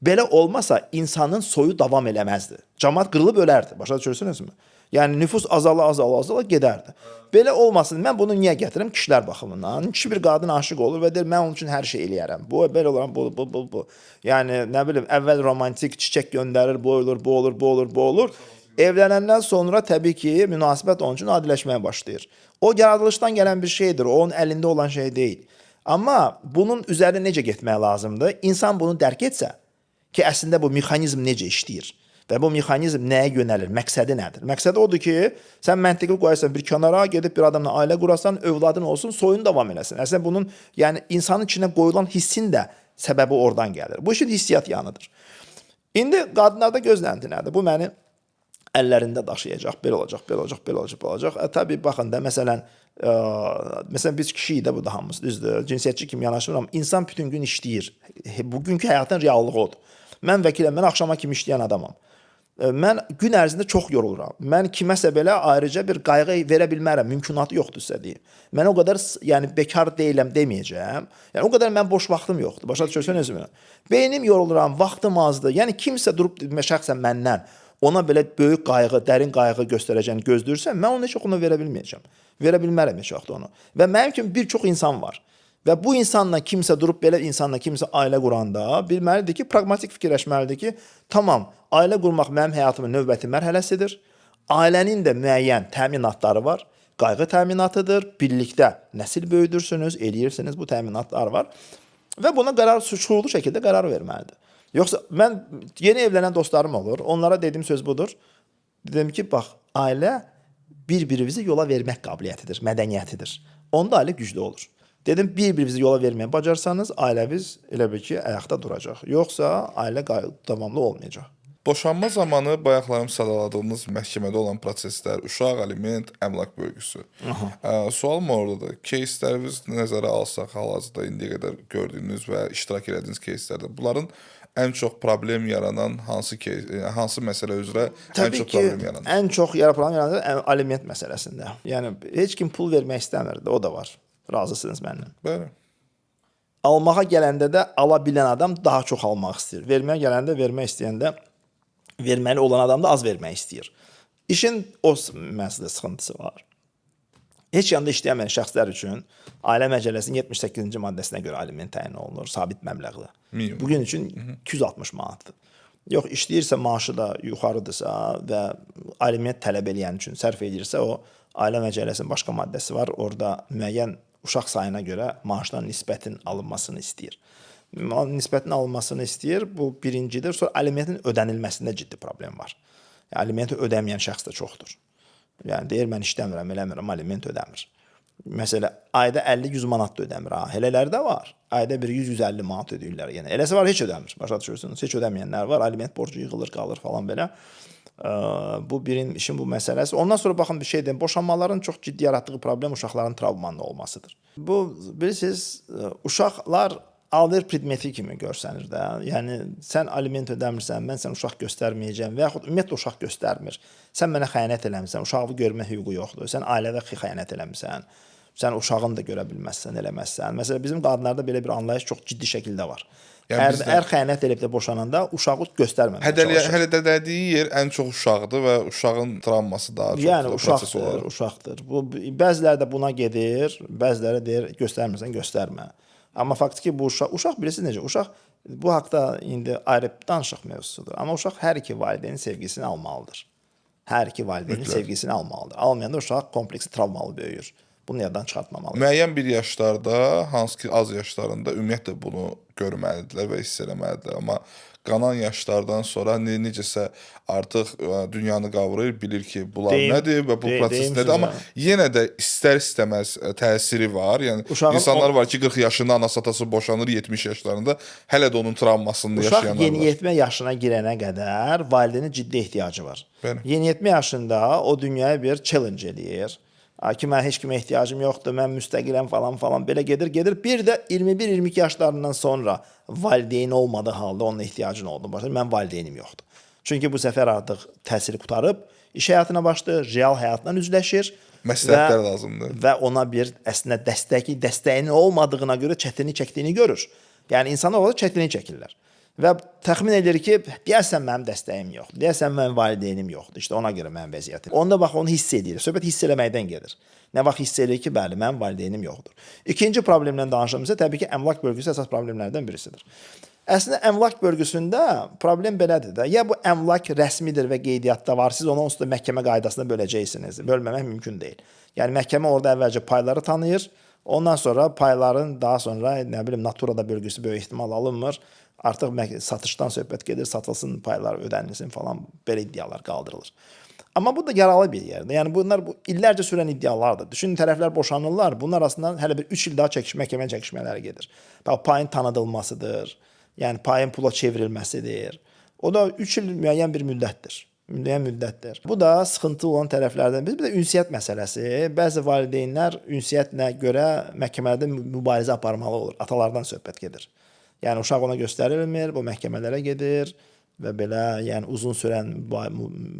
Belə olmasa insanın soyu davam eləməzdi. Cəmaət qırılıb ölərdi. Başa düşürsünüzmü? Yəni nüfus azala gedərdi. Belə olmasın. Mən bunu niyə gətirim? Kişilər baxımından. Kişi bir qadın aşiq olur və deyir, mən onun üçün hər şey eləyərəm. Bu, belə olan, bu. Yəni, nə bilim, əvvəl romantik çiçək göndərir, bu olur. Evlənəndən sonra təbii ki, münasibət onun üçün adiləşməyə başlayır. O, yaradılışdan gələn bir şeydir. O, onun əlində olan şey deyil. Amma bunun üzərində necə getmək lazımdır? İnsan bunu dərk etsə ki, əslində bu mexanizm necə işləyir? Və bu mexanizm nəyə yönəlir? Məqsədi nədir? Məqsədi odur ki, sən məntiqli qoyarsan bir kənara, gedib bir adamla ailə qurasan, övladın olsun, soyun davam eləsin. Əslində bunun, yəni insanın içinə qoyulan hissin də səbəbi oradan gəlir. Bu işin hissiyat yanıdır. İndi qadınlarda gözlənti nədir? Bu məni əllərində daşıyacaq, belə olacaq. Təbii baxın da, məsələn biz kişiyik də bu da hamımız, düzdür. Cinsiyyətçi kimi yanaşmıram. İnsan bütün gün işləyir. Bugünkü həyatın reallığı odur. Mən vəkiləm, mən axşama kimi işləyən adamam. Mən gün ərzində çox yoruluram. Mən kiməsə belə ayrıca bir qayğı verə bilmərəm, mümkünatı yoxdur sizə deyim. Mən o qədər bekar deyiləm deməyəcəm. Yəni o qədər mən boş vaxtım yoxdur. Başa düşürsünüzmü? Beynim yoruluram, vaxtım azdır. Yəni kimsə durub şəxsən məndən ona belə böyük qayğı, dərin qayğı göstərəcəyini gözləyirsə, mən onu heç onu verə bilməyəcəm. Verə bilmərəm heç vaxt onu. Və mənim kimi bir çox insan var. Və bu insanla kimsə durub belə insanla kimsə ailə quranda bilməlidir ki, praqmatik fikirləşməlidir ki, tamam, ailə qurmaq mənim həyatımın növbəti mərhələsidir. Ailənin də müəyyən təminatları var. Qayğı təminatıdır. Birlikdə nəsil böyüdürsünüz, eləyirsiniz, bu təminatlar var. Və buna şuurlu şəkildə qərar verməlidir. Yoxsa mən yeni evlənən dostlarım olur. Onlara dediyim söz budur. Dedim ki, bax, ailə bir-birinizi yola vermək qabiliyyətidir, mədəniyyətidir. Onda ailə güclü olur. Dedim, bir-birinizi yola verməyə bacarsanız, ailəviz elə bir ki, ayaqda duracaq. Yoxsa ailə davamlı olmayacaq. Boşanma zamanı bayaqlarım sadaladığımız məhkəmədə olan proseslər, uşaq, aliment, əmlak bölgüsü. Sualım oradadır. Кейsləriniz nəzərə alsaq, hal-hazırda indiyə qədər gördüyünüz və iştirak etdiyiniz keyslərdə bunların ən çox problem yaranan hansı məsələ üzrə ən çox problem yaranır? Ən çox problem yaranır aliment məsələsində. Yəni heç kim pul vermək istəmirdi, o da var. Razısınız mənimlə. Bəli. Almağa gələndə də ala bilən adam daha çox almaq istəyir. Verməyə gələndə, vermək istəyəndə verməli olan adam da az vermək istəyir. İşin o məsələ sıxıntısı var. Heç yanda işləyən şəxslər üçün Ailə Məcəlləsinin 78-ci maddəsinə görə aliment təyin olunur, sabit məbləğdə. Bugün üçün 260 manatdır. Yox, işləyirsə, maaşı da yuxarıdırsa və aliment tələb eləyən üçün sərf edirsə, o Ailə Məcəlləsinin başqa maddəsi var, orada müəyyən uşaq sayına görə maaşdan nisbətin alınmasını istəyir. Nisbətin alınmasını istəyir, bu birincidir. Sonra alimentin ödənilməsində ciddi problem var. Yəni, alimenti ödəməyən şəxs də çoxdur. Yəni, deyir, mən işləmirəm, eləmirəm, aliment ödəmir. Məsələ, ayda 50-100 manat da ödəmir. Elələri də var. Ayda bir 100-150 manat ödəyirlər. Yəni, eləsi var, heç ödəmir. Başa düşürsünüz, heç ödəməyənlər var. Aliment borcu yığılır, qalır falan belə. Bu işin bu məsələsi. Ondan sonra baxın bir şey deyim. Boşanmaların çox ciddi yaratdığı problem uşaqların travmanlı olmasıdır. Bu, bilirsiniz, uşaqlar alver predmeti kimi görsənir də. Yəni, sən aliment ödəmirsən, mən sən uşaq göstərməyəcəm və yaxud ümumiyyətlə uşaq göstərmir. Sən mənə xəyanət eləmirsən, uşağı görmə hüququ yoxdur. Sən ailədə xəyanət eləmirsən. Sən uşağını da görə bilməzsən, eləməzsən. Məsələn, bizim qadınlarda belə bir anlayış çox ciddi şəkildə var. Yəni, ər xəyanət edib də boşananda uşağı göstərməməyə çalışır. Hədələdiyi yer ən çox uşaqdır və uşağın travması daha çoxdur. Yəni, uşaqdır. Bəziləri də buna gedir, bəziləri deyir, göstərmirsən, göstərmə. Amma faktiki bu uşaq bilirsiniz necə? Uşaq bu haqda indi ayrı danışıq mövzusudur. Amma uşaq hər iki valideynin sevgisini almalıdır. Hər iki valideynin sevgisini almalıdır. Almayanda uşaq kompleksi travmalı böyüyür. Bunu yaddan çıxartmamalıdır. Müəyyən bir yaşlarda, hansı ki az yaşlarında ümumiyyətlə bunu görməlidirlər və hiss eləməlidirlər. Amma qanan yaşlardan sonra necəsə artıq dünyanı qavrayır, bilir ki, bunlar nədir və bu proses nədir. Amma yenə də istər-istəməz təsiri var. Yəni, insanlar var ki, 40 yaşında anası atası boşanır, 70 yaşlarında hələ də onun travmasını yaşayanlar var. Uşaq yeniyetmə yaşına girənə qədər valideynin ciddi ehtiyacı var. Yeniyetmə yaşında o dünyaya bir challenge eləyir. Ki, mən heç kimə ehtiyacım yoxdur, mən müstəqiləm falan belə gedir. Bir də 21-22 yaşlarından sonra valideyn olmadığı halda onun ehtiyacı nə oldu? Mən valideynim yoxdur. Çünki bu səfər artıq təhsili qutarıb, iş həyatına başlayır, real həyatla üzləşir. Məsləhətlər lazımdır. Və ona bir əslində dəstəyinin olmadığına görə çətinlik çəkdiyini görür. Yəni, insanlar orada çətinlik çəkirlər. Və təxmin edir ki, deyəsən mənim dəstəyim yoxdur, deyəsən mənim valideynim yoxdur. İşte ona görə mənim vəziyyətim. Onda bax, onu hiss edir. Söhbət hiss eləməkdən gedir. Nə vaxt hiss edir ki, bəli, mənim valideynim yoxdur. İkinci problemdən danışımızda təbii ki, əmlak bölgüsü əsas problemlərdən birisidir. Əslində, əmlak bölgüsündə problem belədir də. Ya bu əmlak rəsmidir və qeydiyyatda var, siz onu onsuz da məhkəmə qaydasında böləcəksiniz. Bölməmək mümkün deyil. Yəni, məhkəmə orada əvvəlcə payları tanıyır. Ondan sonra payların daha sonra, nə bilim, naturada bölgüsü böyük ehtimal alınmır. Artıq satışdan söhbət gedir, satılsın, paylar ödənilsin falan, belə iddialar qaldırılır. Amma bu da yaralı bir yerdir. Yəni, bunlar illərcə sürən iddialardır. Düşünün, tərəflər boşanırlar, bunun arasından hələ bir 3 il daha məhkəmə çəkişmələri gedir. Payın tanıdılmasıdır, yəni payın pula çevrilməsidir. O da 3 il müəyyən bir müddətdir. Bu da sıxıntı olan tərəflərdən biri. Bir də ünsiyyət məsələsi. Bəzi valideynlər ünsiyyətlə görə məhkəmələrdə mübarizə aparmalı olur. Atalardan söhbət gedir. Yəni, uşaq ona göstərilmir, bu məhkəmələrə gedir və belə uzun sürən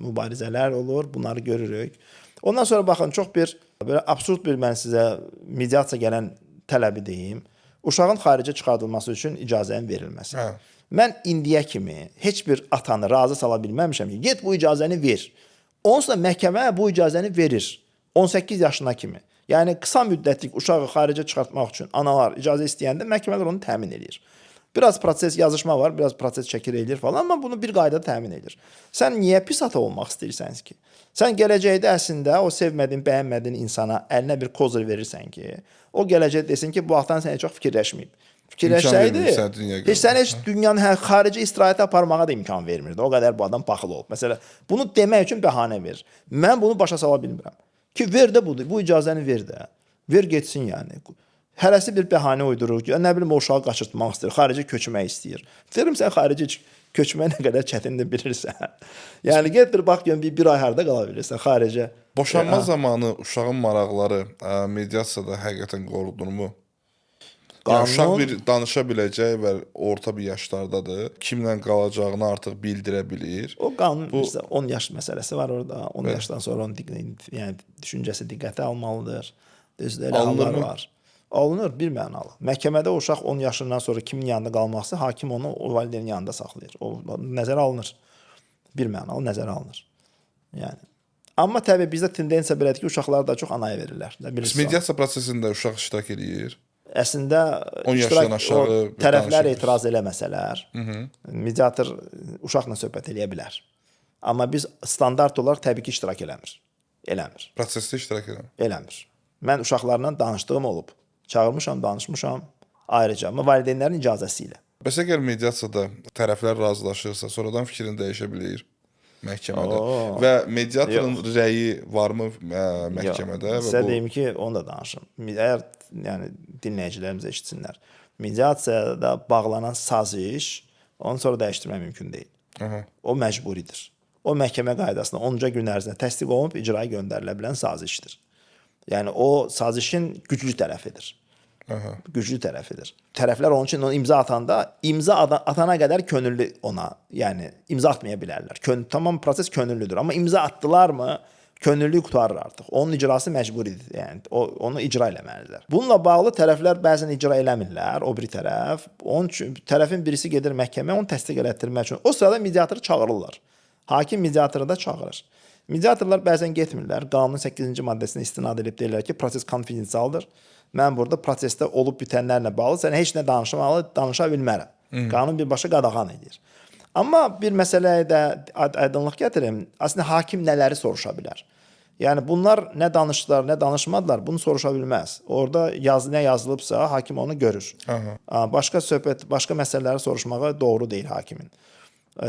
mübarizələr olur, bunları görürük. Ondan sonra baxın, çox bir belə absurd bir mən sizə mediasiya gələn tələbi deyim. Uşağın xaricə çıxardılması üçün icazənin verilməsi. Mən indiyə kimi heç bir atanı razı sala bilməmişəm ki, get bu icazəni ver. Onsuz da məhkəmə bu icazəni verir 18 yaşına kimi. Yəni, qısa müddətlik uşağı xaricə çıxartmaq üçün analar icazə istəyəndə məhkəmələr onu təmin edir. Biraz proses yazışma var, biraz proses çəkir edir falan, amma bunu bir qaydada təmin edir. Sən niyə pis ata olmaq istəyirsəniz ki? Sən gələcəkdə əslində o sevmədiyin, bəyənmədiyin insana əlinə bir kozır verirsən ki, o gələcək desin ki, bu atan sənə çox fikirləşməyib. Fikirləşsəydi, sən heç dünyanın xarici istirahətə aparmağa da imkan vermirdi. O qədər bu adam baxıl olub. Məsələn, bunu demək üçün bəhanə verir. Mən bunu başa sala bilmirəm. Ki, ver də budur, bu icazəni ver də. Ver getsin yəni. hərəsi bir bəhanə uydurur ki, nə bilim o uşağı qaçırtmaq istəyir, xaricə köçmək istəyir. Deyirəm sən xaricə köçmək nə qədər çətindir bilirsən. Yəni get bir bax gör bir ay harda qala bilirsən xaricə. Boşanma zamanı uşağın maraqları mediasiyada həqiqətən qorunurmu? Yəni, uşaq bir danışa biləcək və orta bir yaşlardadır. Kimlə qalacağını artıq bildirə bilir. O qanun 10 yaş məsələsi var orada. 10 yaşdan sonra onun yəni düşüncəsi diqqətə almalıdır. Düzdür, elə hallar var. Alınır bir mənalı. Məhkəmədə o uşaq 10 yaşından sonra kimin yanında qalmaqsa, hakim onu o valideynin yanında saxlayır. O nəzərə alınır. Bir mənalı nəzərə alınır. Yəni amma təbii bizdə tendensiya belədir ki, uşaqları da çox anaya verirlər. Mediasiya prosesində uşaq iştirak edir. Əslində 10 yaşdan aşağı tərəflər etiraz eləməsələr, mediator uşaqla söhbət eləyə bilər. Amma biz standart olaraq təbii ki, iştirak eləmir. Prosesdə iştirak eləmir. Mən uşaqlarla danışdığım olub. Çağırmışam, danışmışam ayrıca, amma valideynlərin icazəsi ilə. Bəs əgər mediasiyada tərəflər razılaşırsa, sonradan fikrini dəyişə bilər məhkəmədə və mediatorun rəyi varmı məhkəmədə? Sizə deyim ki, onu da danışım. Əgər yəni dinləyicilərimiz eşitsinlər. Mediasiyada bağlanan saziş onu sonra dəyişdirmək mümkün deyil. O məcburidir. O məhkəmə qaydasında 10-ca gün ərzində təsdiq olunub icraya göndərilə bilən sazişdir. Yəni o sazişin güclü tərəfidir. Güclü tərəfidir. Tərəflər onun üçün onu imza atanda, imza atana qədər könüllü ona, yəni imza atmaya bilərlər. Tamam proses könüllüdür. Amma imza atdılarmı, könüllülük qurtarır artıq. Onun icrası məcburidir. Yəni onu icra eləməlidirlər. Bununla bağlı tərəflər bəzən icra eləmirlər, o biri tərəf. Onun üçün tərəfin birisi gedir məhkəməyə, onu təsdiq elətdirmək üçün. O sırada mediatoru çağırırlar. Hakim mediatoru da çağırır. Mediatorlar bəzən getmirlər. Qanunun 8-ci maddəsinə istinad edib deyirlər ki, proses konfidensialdır. Mən burada prosesdə olub bitənlərlə bağlı sən heç nə danışa bilmərəm. Qanun birbaşa qadağan edir. Amma bir məsələyə də aydınlıq gətirim. Əslində hakim nələri soruşa bilər? Yəni bunlar nə danışdılar, nə danışmadılar, bunu soruşa bilməz. Orada nə yazılıbsa hakim onu görür. Başqa söhbət, başqa məsələləri soruşmağa doğru deyil hakimin.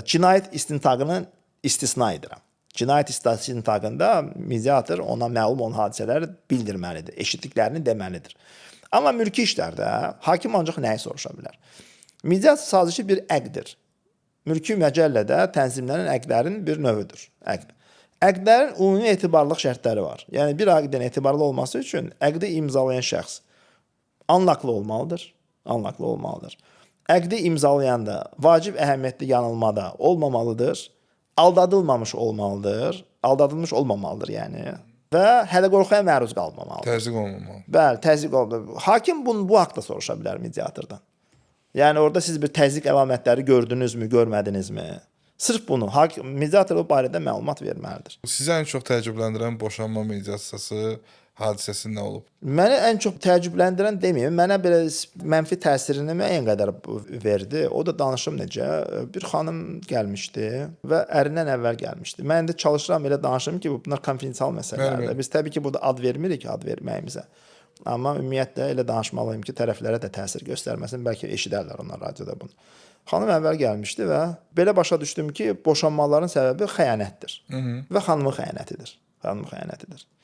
Cinayət istintaqını istisna edirəm. Cinayət istintaqında mediator ona məlum olan hadisələri bildirməlidir, eşitdiklərini deməlidir. Amma mülki işlərdə hakim ancaq nəyi soruşa bilər? Mediasiya sazişi bir əqdir. Mülki məcəllədə tənzimlənən əqdlərin bir növüdür. Əqdlərin ümumi etibarlılıq şərtləri var. Yəni bir əqdin etibarlı olması üçün əqdi imzalayan şəxs anlaqlı olmalıdır. Əqdi imzalayanda vacib əhəmiyyətli yanılmada olmamalıdır. Aldadılmış olmamalıdır yəni və hələ qorxuya məruz qalmamalıdır. Təzyiq olmamalı. Bəli, təzyiq olmalı. Hakim bunu bu haqda soruşa bilər mediatordan. Yəni orada siz bir təzyiq əlamətləri gördünüzmü, görmədinizmi? Sırf bunu mediator o barədə məlumat verməlidir. Sizi ən çox təəccübləndirən boşanma mediasiyası hadisəsi nə olub? Məni ən çox təəccübləndirən deməyim, mənə belə mənfi təsirini müəyyən qədər verdi. O da danışım necə, bir xanım gəlmişdi və ərindən əvvəl gəlmişdi. Mən də çalışıram elə danışım ki, bunlar konfidensial məsələlərdir. Biz təbii ki, burada ad vermirik ad verməyimizə. Amma ümumiyyətlə elə danışmalıyım ki, tərəflərə də təsir göstərməsin, bəlkə eşidərlər onlar radioda bunu. Xanım əvvəl gəlmişdi və belə başa düşdüm ki, boşanmaların səbəbi xəyanətdir və xanımın xəyanətidir.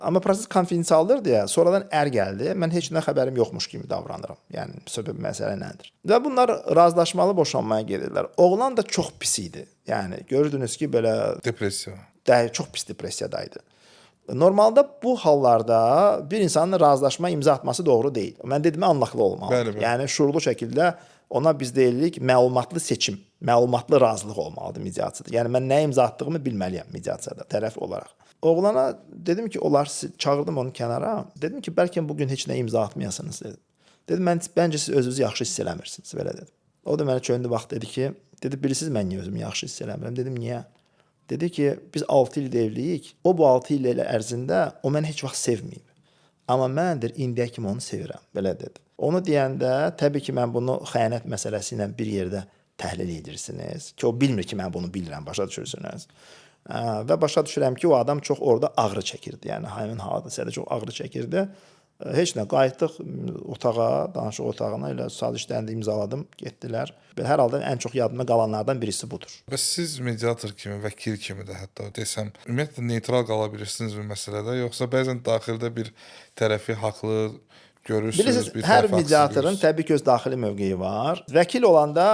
Amma proses konfidensialdır deyə sonradan ər gəldi. Mən heç nə xəbərim yoxmuş kimi davranıram. Yəni söhbət məsələ nədir? Və bunlar razılaşmalı boşanmaya gedirlər. Oğlan da çox pis idi. Yəni gördünüz ki, belə depressiya. Çox pis depressiyadaydı. Normalda bu hallarda bir insanın razılaşma imza atması doğru deyil. Mən dedim anlaqlı olmalıdır. Yəni şuurlu şəkildə ona biz deyirik məlumatlı seçim, məlumatlı razılıq olmalıdır mediasiyada. Yəni mən nə imza atdığımı bilməliyəm mediasiyada tərəf olaraq. Oğlana dedim ki, çağırdım onu kənara. Dedim ki, bəlkə bugün heç nə imza atmayasınız dedim. Dedim, bəncə siz özünüzü yaxşı hiss eləmirsiniz, belə dedim. O da mənə çöndü vaxt dedi ki, bilirsiniz mən niyə özümü yaxşı hiss eləmirəm? Dedim, niyə? Dedi ki, biz 6 il evliyik. O bu 6 il ərzində o məni heç vaxt sevməyib. Amma məndir indiyə kimi onu sevirəm, belə dedi. Onu deyəndə təbii ki, mən bunu xəyanət məsələsi ilə bir yerdə təhlil edirsiniz ki, o bilmir ki, mən bunu bilirəm, başa düşürsünüz. Və başa düşürəm ki, o adam çox orada ağrı çəkirdi. Yəni həmin hadisədə çox ağrı çəkirdi. Heç nə, qayıtdıq otağa, danışıq otağına ilə sazişlərini imzaladım, getdilər. Hər halda ən çox yadıma qalanlardan birisi budur. Və siz mediator kimi, vəkil kimi də hətta desəm, ümumiyyətlə neytral qala bilirsiniz bu məsələdə, yoxsa bəzən daxildə bir tərəfi haqlı görürsünüz, Bilirsiniz, bir hər tərəf haqqsız mediatorun görürsünüz. təbii ki öz daxili mövqeyi var. Vəkil olanda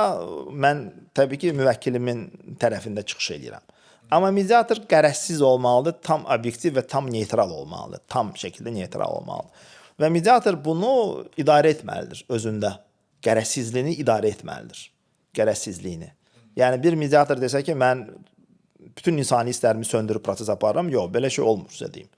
mən təbii ki müvəkkilimin tərəfində çıxış edirəm. Amma mediator qərəzsiz olmalıdır, tam obyektiv və tam neytral olmalıdır. Tam şəkildə neytral olmalıdır. Və mediator bunu idarə etməlidir özündə. Qərəzsizliyini idarə etməlidir. Qərəzsizliyini. Yəni bir mediator desə ki, mən bütün insani hisslərimi söndürüb proses aparıram, yox, belə şey olmur sizə deyim.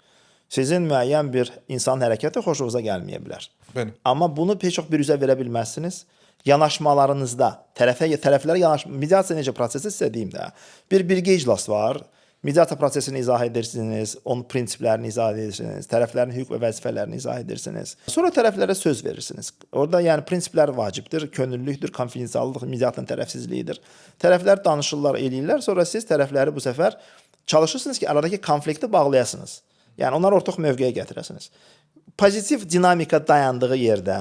Sizin müəyyən bir insan hərəkəti xoşunuza gəlməyə bilər. Bəli. Amma bunu heç çox bir üzə verə bilməzsiniz. Yanaşmalarınızda, tərəflərə mediasiya necə prosesi sizə deyim də. Birgə iclas var. Mediasiya prosesini izah edirsiniz, onun prinsiplərini izah edirsiniz, tərəflərin hüquq və vəzifələrini izah edirsiniz. Sonra tərəflərə söz verirsiniz. Orada yəni prinsiplər vacibdir, könüllülükdür, konfidensiallıq, mediatorun tərəfsizliyidir. Tərəflər danışırlar, eləyirlər, sonra siz tərəfləri bu səfər çalışırsınız ki, aradakı konflikti bağlayasınız. Yəni onları ortaq mövqeyə gətirəsiniz. Pozitiv dinamika dayandığı yerdə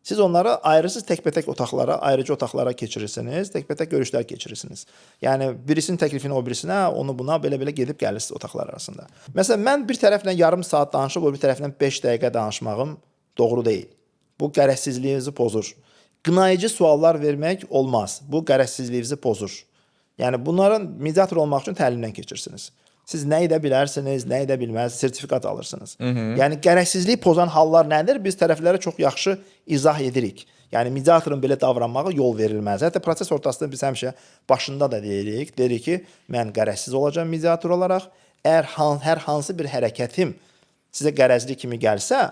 siz onları ayrısız təkbətək otaqlara, ayrıcı otaqlara keçirirsiniz, təkbətək görüşlər keçirirsiniz. Yəni birisinin təklifini o birisinə, onu buna belə-belə gedib gəlirsiniz otaqlar arasında. Məsələn, mən bir tərəflə yarım saat danışıb, o bir tərəflə 5 dəqiqə danışmağım doğru deyil. Bu qərəzsizliyinizi pozur. Qınayıcı suallar vermək olmaz. Bu qərəzsizliyinizi pozur. Yəni bunların mediator olmaq üçün təlimdən keçirsiniz. Siz nə edə bilərsiniz, nə edə bilməzsiniz, sertifikat alırsınız. Yəni gərəksizliyi pozan hallar nədir? Biz tərəflərə çox yaxşı izah edirik. Yəni mediatorun belə davranmağa yol verilməz. Hətta proses ortasında biz həmişə başında da deyirik ki, mən qərəzsiz olacağam mediator olaraq. Əgər hər hansı bir hərəkətim sizə qərəzli kimi gəlsə,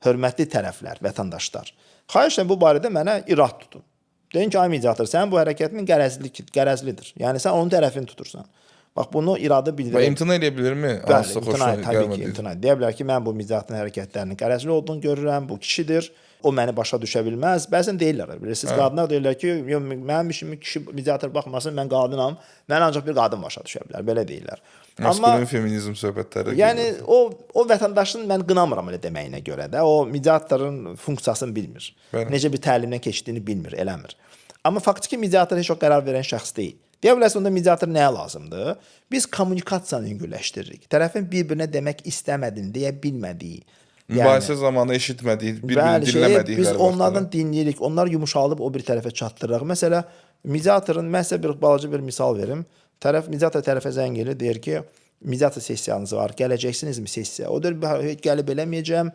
hörmətli tərəflər, vətəndaşlar, xahişlə bu barədə mənə irad tutun. Deyin ki, ay mediator, sənin bu hərəkətin qərəzlidir. Yəni sən onun tərəfini tutursan. Bax, bunu iradə bildirir. Və imtina edə bilirmi? Bəli, təbii ki, imtina. Deyə bilər ki, mən bu mediatorun hərəkətlərinin qərəzli olduğunu görürəm, bu kişidir, o məni başa düşə bilməz. Bəzən deyirlər, bilirsiniz, qadınlar deyirlər ki, mənim işimi kişi mediator baxmasın, mən qadınam, mən ancaq bir qadın başa düşə bilər, belə deyirlər. Maskulin feminizm söhbətləri. Yəni o vətəndaşın mən qınamıram elə deməyinə görə də, o mediatorun funksiyasını bilmir. Necə bir təlimdən keçdiyini bilmir, eləmir. Amma faktiki mediator heç o qərar verən şəxs deyil. Deyə bilərsiniz, onda mediator nəyə lazımdır? Biz kommunikasiyanı yüngülləşdiririk. Tərəfin bir-birinə demək istəmədiyini, deyə bilmədiyi. Mübahisə zamanı eşitmədiyi, bir-birini dinləmədikləri biz onlardan dinləyirik, onları yumuşaldıb o bir tərəfə çatdırırıq. Məsələn, mediatorun, mən sizə bir balaca bir misal verim. Mediator tərəfə zəng edir, deyir ki, mediator sessiyanız var, gələcəksinizmi sessiya? O deyir, gəlib eləməyəcəm,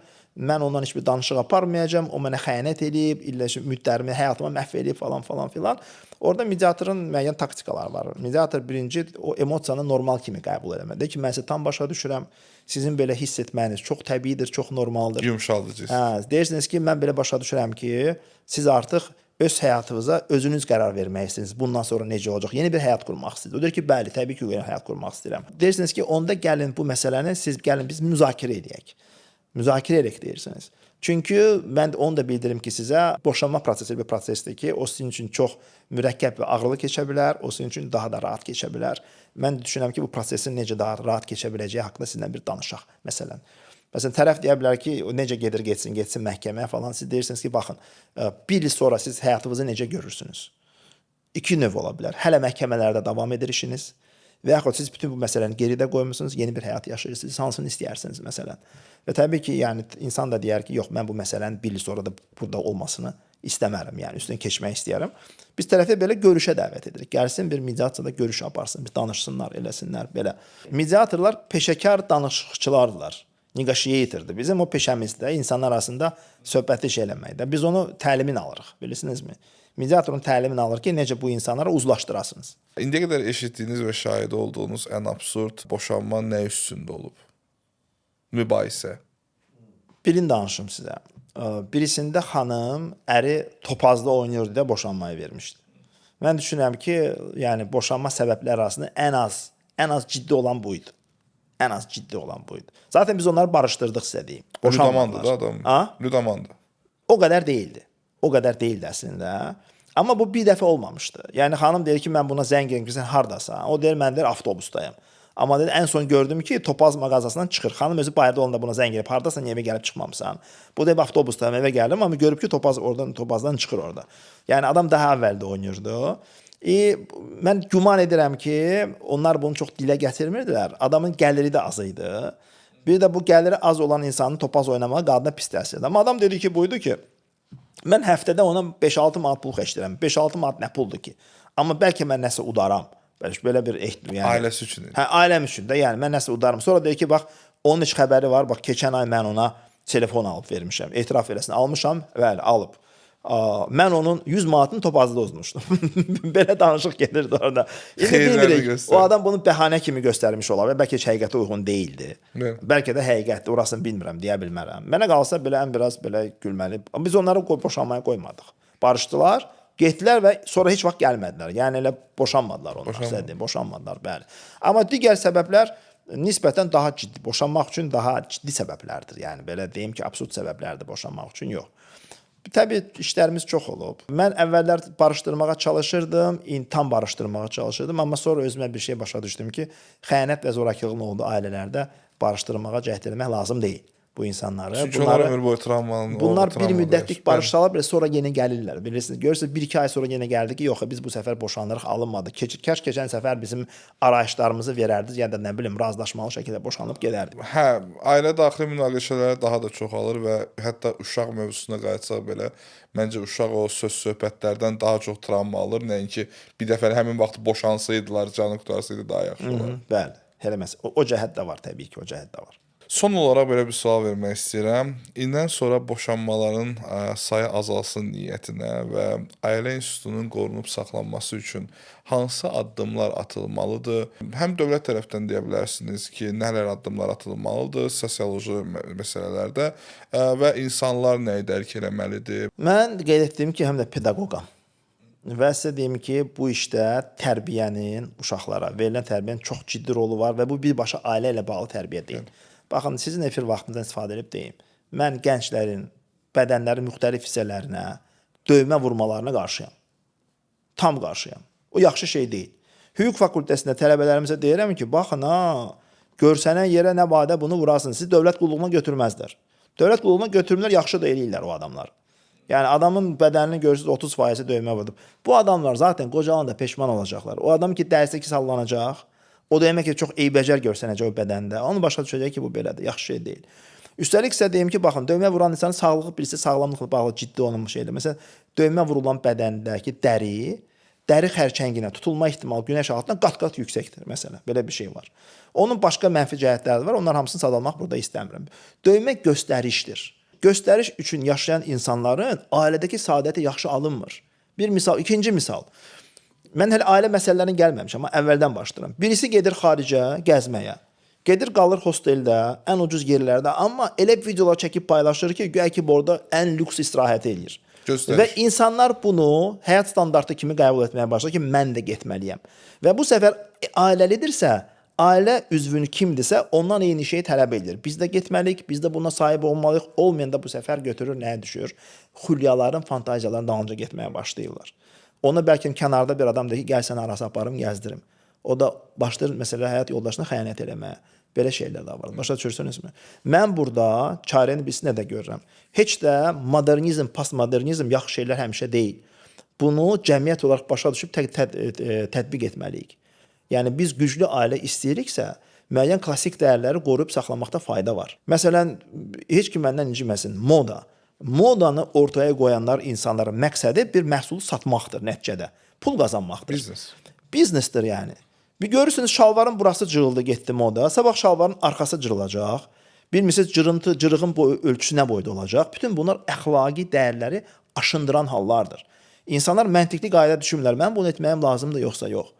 mən ondan heç bir danışıq aparmayacam, o mənə xəyanət edib, ümidlərimi, həyatıma məhv edib falan filan. Orada mediatorun müəyyən taktikaları var. Mediator birinci o emosiyanı normal kimi qəbul eləməlidir. Deyir ki, mən sizə tam başa düşürəm, sizin belə hiss etməyiniz çox təbiidir, çox normaldır. Yumşaldıcı. Deyirsiniz ki, mən belə başa düşürəm ki, siz artıq öz həyatınıza özünüz qərar vermək istəyirsiniz. Bundan sonra necə olacaq? Yeni bir həyat qurmaq istəyirsiniz. O deyir ki, bəli, təbii ki, yeni həyat qurmaq istəyirəm. Deyirsiniz ki, onda gəlin bu məsələni biz müzakirə edək. Müzakirə edək deyirsiniz. Çünki mən onu da bildirim ki, sizə boşanma prosesi bir prosesdir ki, o sizin üçün çox mürəkkəb və ağrılı keçə bilər, o sizin üçün daha da rahat keçə bilər. Mən düşünürəm ki, bu prosesin necə daha rahat keçə biləcəyi haqqında sizinlə bir danışaq, məsələn. Məsələn, tərəf deyə bilər ki, o necə gedir, getsin məhkəməyə falan. Siz deyirsiniz ki, baxın, bir il sonra siz həyatınızı necə görürsünüz? İki növ ola bilər. Hələ məhkəmələrdə davam edir işiniz və yaxud siz bütün bu məsələni geridə qoymusunuz, yeni bir həyat yaşayırsınız, hansını istəyirsiniz məsələn. Və təbii ki, yəni insan da deyər ki, yox, mən bu məsələnin bir il sonra da burada olmasını istəmərəm, yəni üstündən keçmək istəyərəm. Biz tərəfi belə görüşə dəvət edirik. Gəlsin bir mediatorda görüş aparsın, bir danışsınlar, eləsinlər belə. Mediatorlar peşəkar danışıqçılardılar. Negotiatordur. Bizim o peşəmizdə insanlar arasında söhbəti eləməkdə. Biz onu təlimini alırıq, bilirsinizmi? Mediatorun təlimini alır ki, necə bu insanlara uzlaşdırasınız. İndiyə qədər eşitdiyiniz və şahid olduğunuz ən absurd boşanma nə üstündə olub? Mübahisə. Birini danışım sizə. Birisində xanım əri topazda oynayırdı deyə boşanmayı vermişdi. Mən düşünürəm ki, yəni boşanma səbəbləri arasında ən az ciddi olan bu idi. Ən az ciddi olan bu idi. Zaten biz onları barışdırdıq sizə deyim. Lüdamandı da adam. Lüdamandı. O qədər deyildi. O qədər deyildi əslində. Amma bu bir dəfə olmamışdı. Yəni xanım deyir ki, mən buna zəng edirəm ki, sən hardasan? O deyir, mən deyir avtobusdayım. Amma dedi, ən son gördüm ki, topaz mağazasından çıxır. Xanım özü bayırda olanda buna zəng edib, hardasan, evə gəlib çıxmamısan? Bu deyib, avtobusdayım, evə gəldim, amma görüb ki, topazdan çıxır orada. Yəni adam daha əvvəldə oynayırdı. Mən güman edirəm ki, onlar bunu çox dilə gətirmirdilər. Adamın gəliri də az idi. Bir də bu gəliri az olan insanın topaz oynamağı qadına pis təsir edir. Amma adam dedi ki, buydu ki, mən həftədə ona 5-6 manat pul xərcləyirəm. 5-6 manat nə puldur ki? Amma bəlkə mən nəsə udaram. Bəlkə belə bir ehtimal, yəni Ailəsi üçün. Hə, ailəm üçün də, yəni mən nəsə udarım. Sonra deyir ki, bax, onun heç xəbəri var. Bax, keçən ay mən ona telefon alıb vermişəm. Etiraf eləsin. Almışam, bəli, alıb. Mən onun 100 manatını topazda uzmuşdum. Belə danışıq gelirdi orada. O adam bunu bəhanə kimi göstərmiş olar və bəlkə heç həqiqətə uyğun deyildi. Bəlkə də həqiqətdir, orasını bilmirəm, deyə bilmərəm. Mənə qalsa belə biraz belə gülməli. Biz onları boşanmaya qoymadıq. Barışdılar, getdilər və sonra heç vaxt gəlmədilər. Yəni elə boşanmadılar onlar. Boşanmadılar, bəli. Amma digər səbəblər nisbətən daha ciddi, boşanmaq üçün daha ciddi səbəblərdir. Yəni belə deyim ki, absurd səbəblərdir boşanmaq üçün, yox. Təbii işlərimiz çox olub. Mən əvvəllər barışdırmağa çalışırdım, tam barışdırmağa çalışırdım, amma sonra özümə bir şey başa düşdüm ki, xəyanət və zorakılığın olduğu ailələrdə barışdırmağa cəhd etmək lazım deyil bu insanları. Çünki onlar ömür boyu travmanın. Bunlar bir müddətlik barışsalar belə sonra yenə gəlirlər. Bilirsiniz, görürsünüz 1-2 ay sonra yenə gəldi ki, yox, biz bu səfər boşanırıq, alınmadı. Kəş keçən səfər bizim arayışlarımızı verərdiniz ya da nə bilim razılaşmalı şəkildə boşanıb gedərdik. Hə, ailə daxili münaqişələr daha da çoxalır və hətta uşaq mövzusuna qayıtsaq belə, məncə uşaq o söz-söhbətlərdən daha çox travma alır, nəinki bir dəfə həmin vaxt boşansaydılar, canı qurtarsaydı daha yaxşı olar. Bəli, eləməz. O cəhət də var təbii ki, o cəhət də var. Son olaraq belə bir sual vermək istəyirəm. İndən sonra boşanmaların sayı azalsın niyyətinə və ailə institutunun qorunub saxlanması üçün hansı addımlar atılmalıdır? Həm dövlət tərəfdən deyə bilərsiniz ki, nələr addımlar atılmalıdır sosioloji məsələlərdə və insanlar nəyi dərk eləməlidir? Mən qeyd etdiyim ki, həm də pedaqoqam. Və sizə deyim ki, bu işdə tərbiyənin, uşaqlara verilən tərbiyənin çox ciddi rolu var və bu birbaşa ailə ilə bağlı tərbiyə deyil. Baxın, sizin efir vaxtınızdan istifadə edib deyim. Mən gənclərin bədənlərin müxtəlif hissələrinə döymə vurmalarına qarşıyam. Tam qarşıyam. O yaxşı şey deyil. Hüquq fakültəsində tələbələrimizə deyirəm ki, baxın, görsənən yerə nə badə bunu vurasın. Sizi dövlət qulluğuna götürməzlər. Dövlət qulluğuna götürürlər, yaxşı da eləyirlər o adamlar. Yəni adamın bədənini görürsünüz 30% döymə vurdu. Bu adamlar zaten qocalanda peşman olacaqlar. O adam ki, dərsə ki sallanacaq, o demək ki, çox eybəcər görsənəcək o bədəndə. Onu başa düşəcək ki, bu belədir, yaxşı şey deyil. Üstəlik sizə deyim ki, baxın, döymə vuran insanın sağlığı birisi sağlamlıqla bağlı ciddi olan şeydir. Məsələn, döymə vurulan bədəndəki dəri xərçənginə tutulma ehtimalı günəş altından qat-qat yüksəkdir, məsələn. Belə bir şey var. Onun başqa mənfi cəhətləri var, onlar hamısını sadalamaq burada istəmirəm. Döymə göstərişdir. Göstəriş üçün yaşayan insanların ailədəki saadəti yaxşı alınmır. Bir misal, ikinci misal. Mən hələ ailə məsələlərinə gəlməmişəm, amma əvvəldən başlayıram. Birisi gedir xaricə gəzməyə. Gedir qalır hosteldə, ən ucuz yerlərdə, amma elə videolar çəkib paylaşır ki, güya ki, orada ən lüks istirahət edir. Göstəriş. Və insanlar bunu həyat standartı kimi qəbul etməyə başlayır ki, mən də getməliyəm. Və bu səfər ailəlidirsə, ailə üzvünü kimdirsə, ondan eyni şeyi tələb edir. Biz də getməliyik, biz də buna sahib olmalıyıq. Olmayanda bu səfər götürür, nəyə düşür? Xülyaların, fantaziyaların dalınca getməyə başlayırlar. Ona bəlkə kənarda bir adam deyir ki, gəl səni arası aparım, gəzdirim. O da başlayır məsələ həyat yoldaşına xəyanət eləməyə. Belə şeylər də var. Başa düşürsünüzmü? Mən burada çarəni birisini də görürəm. Heç də modernizm, postmodernizm yaxşı şeylər həmişə deyil. Bunu cəmiyyət olaraq başa düşüb tətbiq etməliyik. Yəni biz güclü ailə istəyiriksə, müəyyən klassik dəyərləri qoruyub saxlamaqda fayda var. Məsələn, heç kim məndən inciməsin, moda. Modanı ortaya qoyanlar insanların məqsədi bir məhsulu satmaqdır nəticədə. Pul qazanmaqdır. Biznes. Biznesdir yəni. Bir görürsünüz şalvarın burası cırıldı, getdi moda. Sabah şalvarın arxası cırılacaq. Bilmirsiniz cırığın ölçüsü nə boyda olacaq. Bütün bunlar əxlaqi dəyərləri aşındıran hallardır. İnsanlar məntiqli qayda düşünürlər. Mən bunu etməyim lazımdır, yoxsa yox.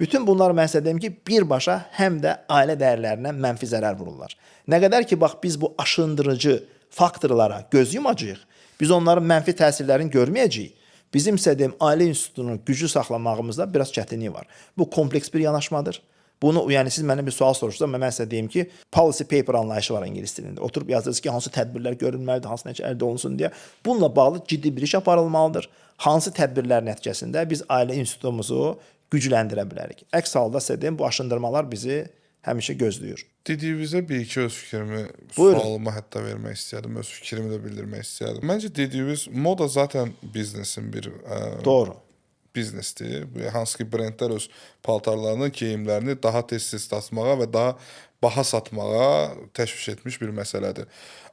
Bütün bunlar mən sizə deyim ki, birbaşa həm də ailə dəyərlərinə mənfi zərər vururlar. Nə qədər ki, bax biz bu aşındırıcı faktorlara göz yumacağıq, biz onların mənfi təsirlərini görməyəcəyik. Bizim isə deyim, ailə institutunun gücü saxlamağımızda biraz çətinlik var. Bu kompleks bir yanaşmadır. Bunu, yəni siz məndən bir sual soruşsanız, mən sizə deyim ki, policy paper anlayışı var ingilis dilində. Oturub yazırsınız ki, hansı tədbirlər görülməlidir, hansı nəticə əldə olunsun deyə. Bununla bağlı ciddi bir iş aparılmalıdır. Hansı tədbirlər nəticəsində biz ailə institutumuzu gücləndirə bilərik. Əks halda sizə deyim, bu aşındırmalar bizi həmişə gözləyir. Dediyinizə bir-iki öz fikrimi, sualımı hətta vermək istəyərdim, öz fikrimi də bildirmək istəyərdim. Məncə dediyiniz moda zaten biznesin bir doğru biznesdir. Hansı ki brendlər öz paltarlarını, geyimlərini daha tez-tez satmağa və daha baha satmağa təşviş etmiş bir məsələdir.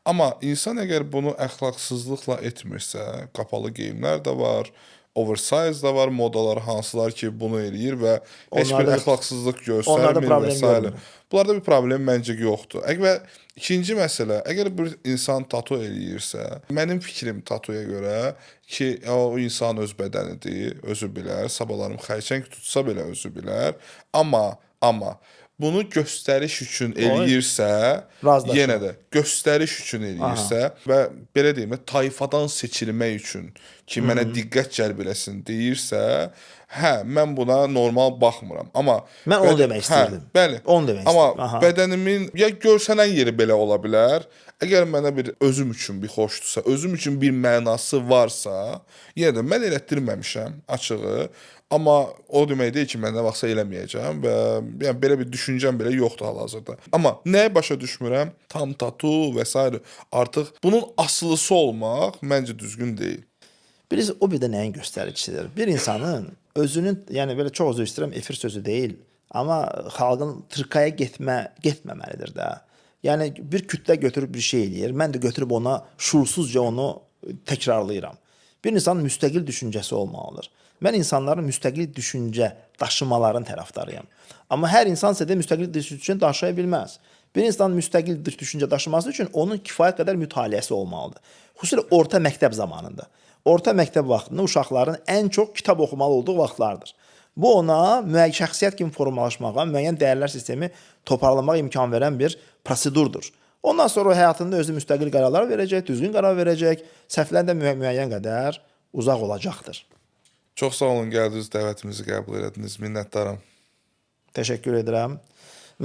Amma insan əgər bunu əxlaqsızlıqla etmirsə, qapalı geyimlər də var, oversize da var, modalar hansılar ki, bunu eləyir və heç bir Onlarda əxlaqsızlıq onlarda göstərmir problem və s. görmürəm. Bunlarda bir problem məncə yoxdur. Və ikinci məsələ, əgər bir insan tatu eləyirsə, mənim fikrim tatuya görə ki, o insan öz bədənidir, özü bilər, sabahlarım xərçəng tutsa belə özü bilər. Amma bunu göstəriş üçün eləyirsə, Razılaşıram. yenə də göstəriş üçün eləyirsə və belə deyim, tayfadan seçilmək üçün ki, mənə diqqət cəlb eləsin deyirsə, hə, mən buna normal baxmıram. Amma Mən onu demək istirdim. Bəli. Onu demək Amma istəyirdim. Aha. bədənimin ya görsənən yeri belə ola bilər. Əgər mənə bir özüm üçün bir xoşdursa, özüm üçün bir mənası varsa, yenə də mən elətdirməmişəm açığı. Amma o demək deyil ki, mən nə vaxtsa eləməyəcəm və yəni belə bir düşüncəm belə yoxdur hal-hazırda. Amma nəyə başa düşmürəm? Tam tatu və s. artıq bunun asılısı olmaq məncə düzgün deyil. Birisi o bir də nəyin göstəricisidir? Bir insanın özünün, yəni belə çox üzr istəyirəm, efir sözü deyil, amma xalqın tırkaya getməməlidir də. Yəni bir kütlə götürüb bir şey eləyir, mən də götürüb ona şuursuzca onu təkrarlayıram. Bir insanın müstəqil düşüncəsi olmalıdır. Mən insanların müstəqil düşüncə daşımaların tərəfdarıyam. Amma hər insan isə də müstəqil düşüncə daşıya bilməz. Bir insan müstəqil düşüncə daşıması üçün onun kifayət qədər mütaliəsi olmalıdır. Xüsusilə orta məktəb zamanında. Orta məktəb vaxtında uşaqların ən çox kitab oxumalı olduğu vaxtlardır. Bu ona şəxsiyyət kimi formalaşmağa, müəyyən dəyərlər sistemi toparlamağa imkan verən bir prosedurdur. Ondan sonra həyatında özü müstəqil qərarlar verəcək, düzgün qərar verəcək, səhvlərdən də müəyyən qədər uzaq olacaqdır. Çox sağ olun, gəldiniz, dəvətimizi qəbul elədiniz. Minnətdaram. Təşəkkür edirəm.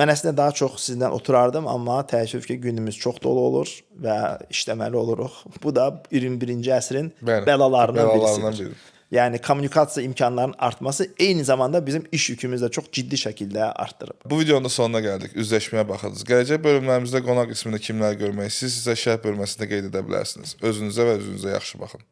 Mən əslində daha çox sizlə oturardım, amma təəssüf ki, günümüz çox dolu olur və işləməli oluruq. Bu da 21-ci əsrin bəlalarından birisidir. Yəni kommunikasiya imkanlarının artması eyni zamanda bizim iş yükümüzü də çox ciddi şəkildə artdırıb. Bu videonun da sonuna gəldik. Üzləşməyə baxırdınız. Gələcək bölümlərimizdə qonaq qismində kimlər görmək istəyirsiniz, sizə şərh bölməsində qeyd edə bilərsiniz. Özünüzə və özünüzə yaxşı baxın.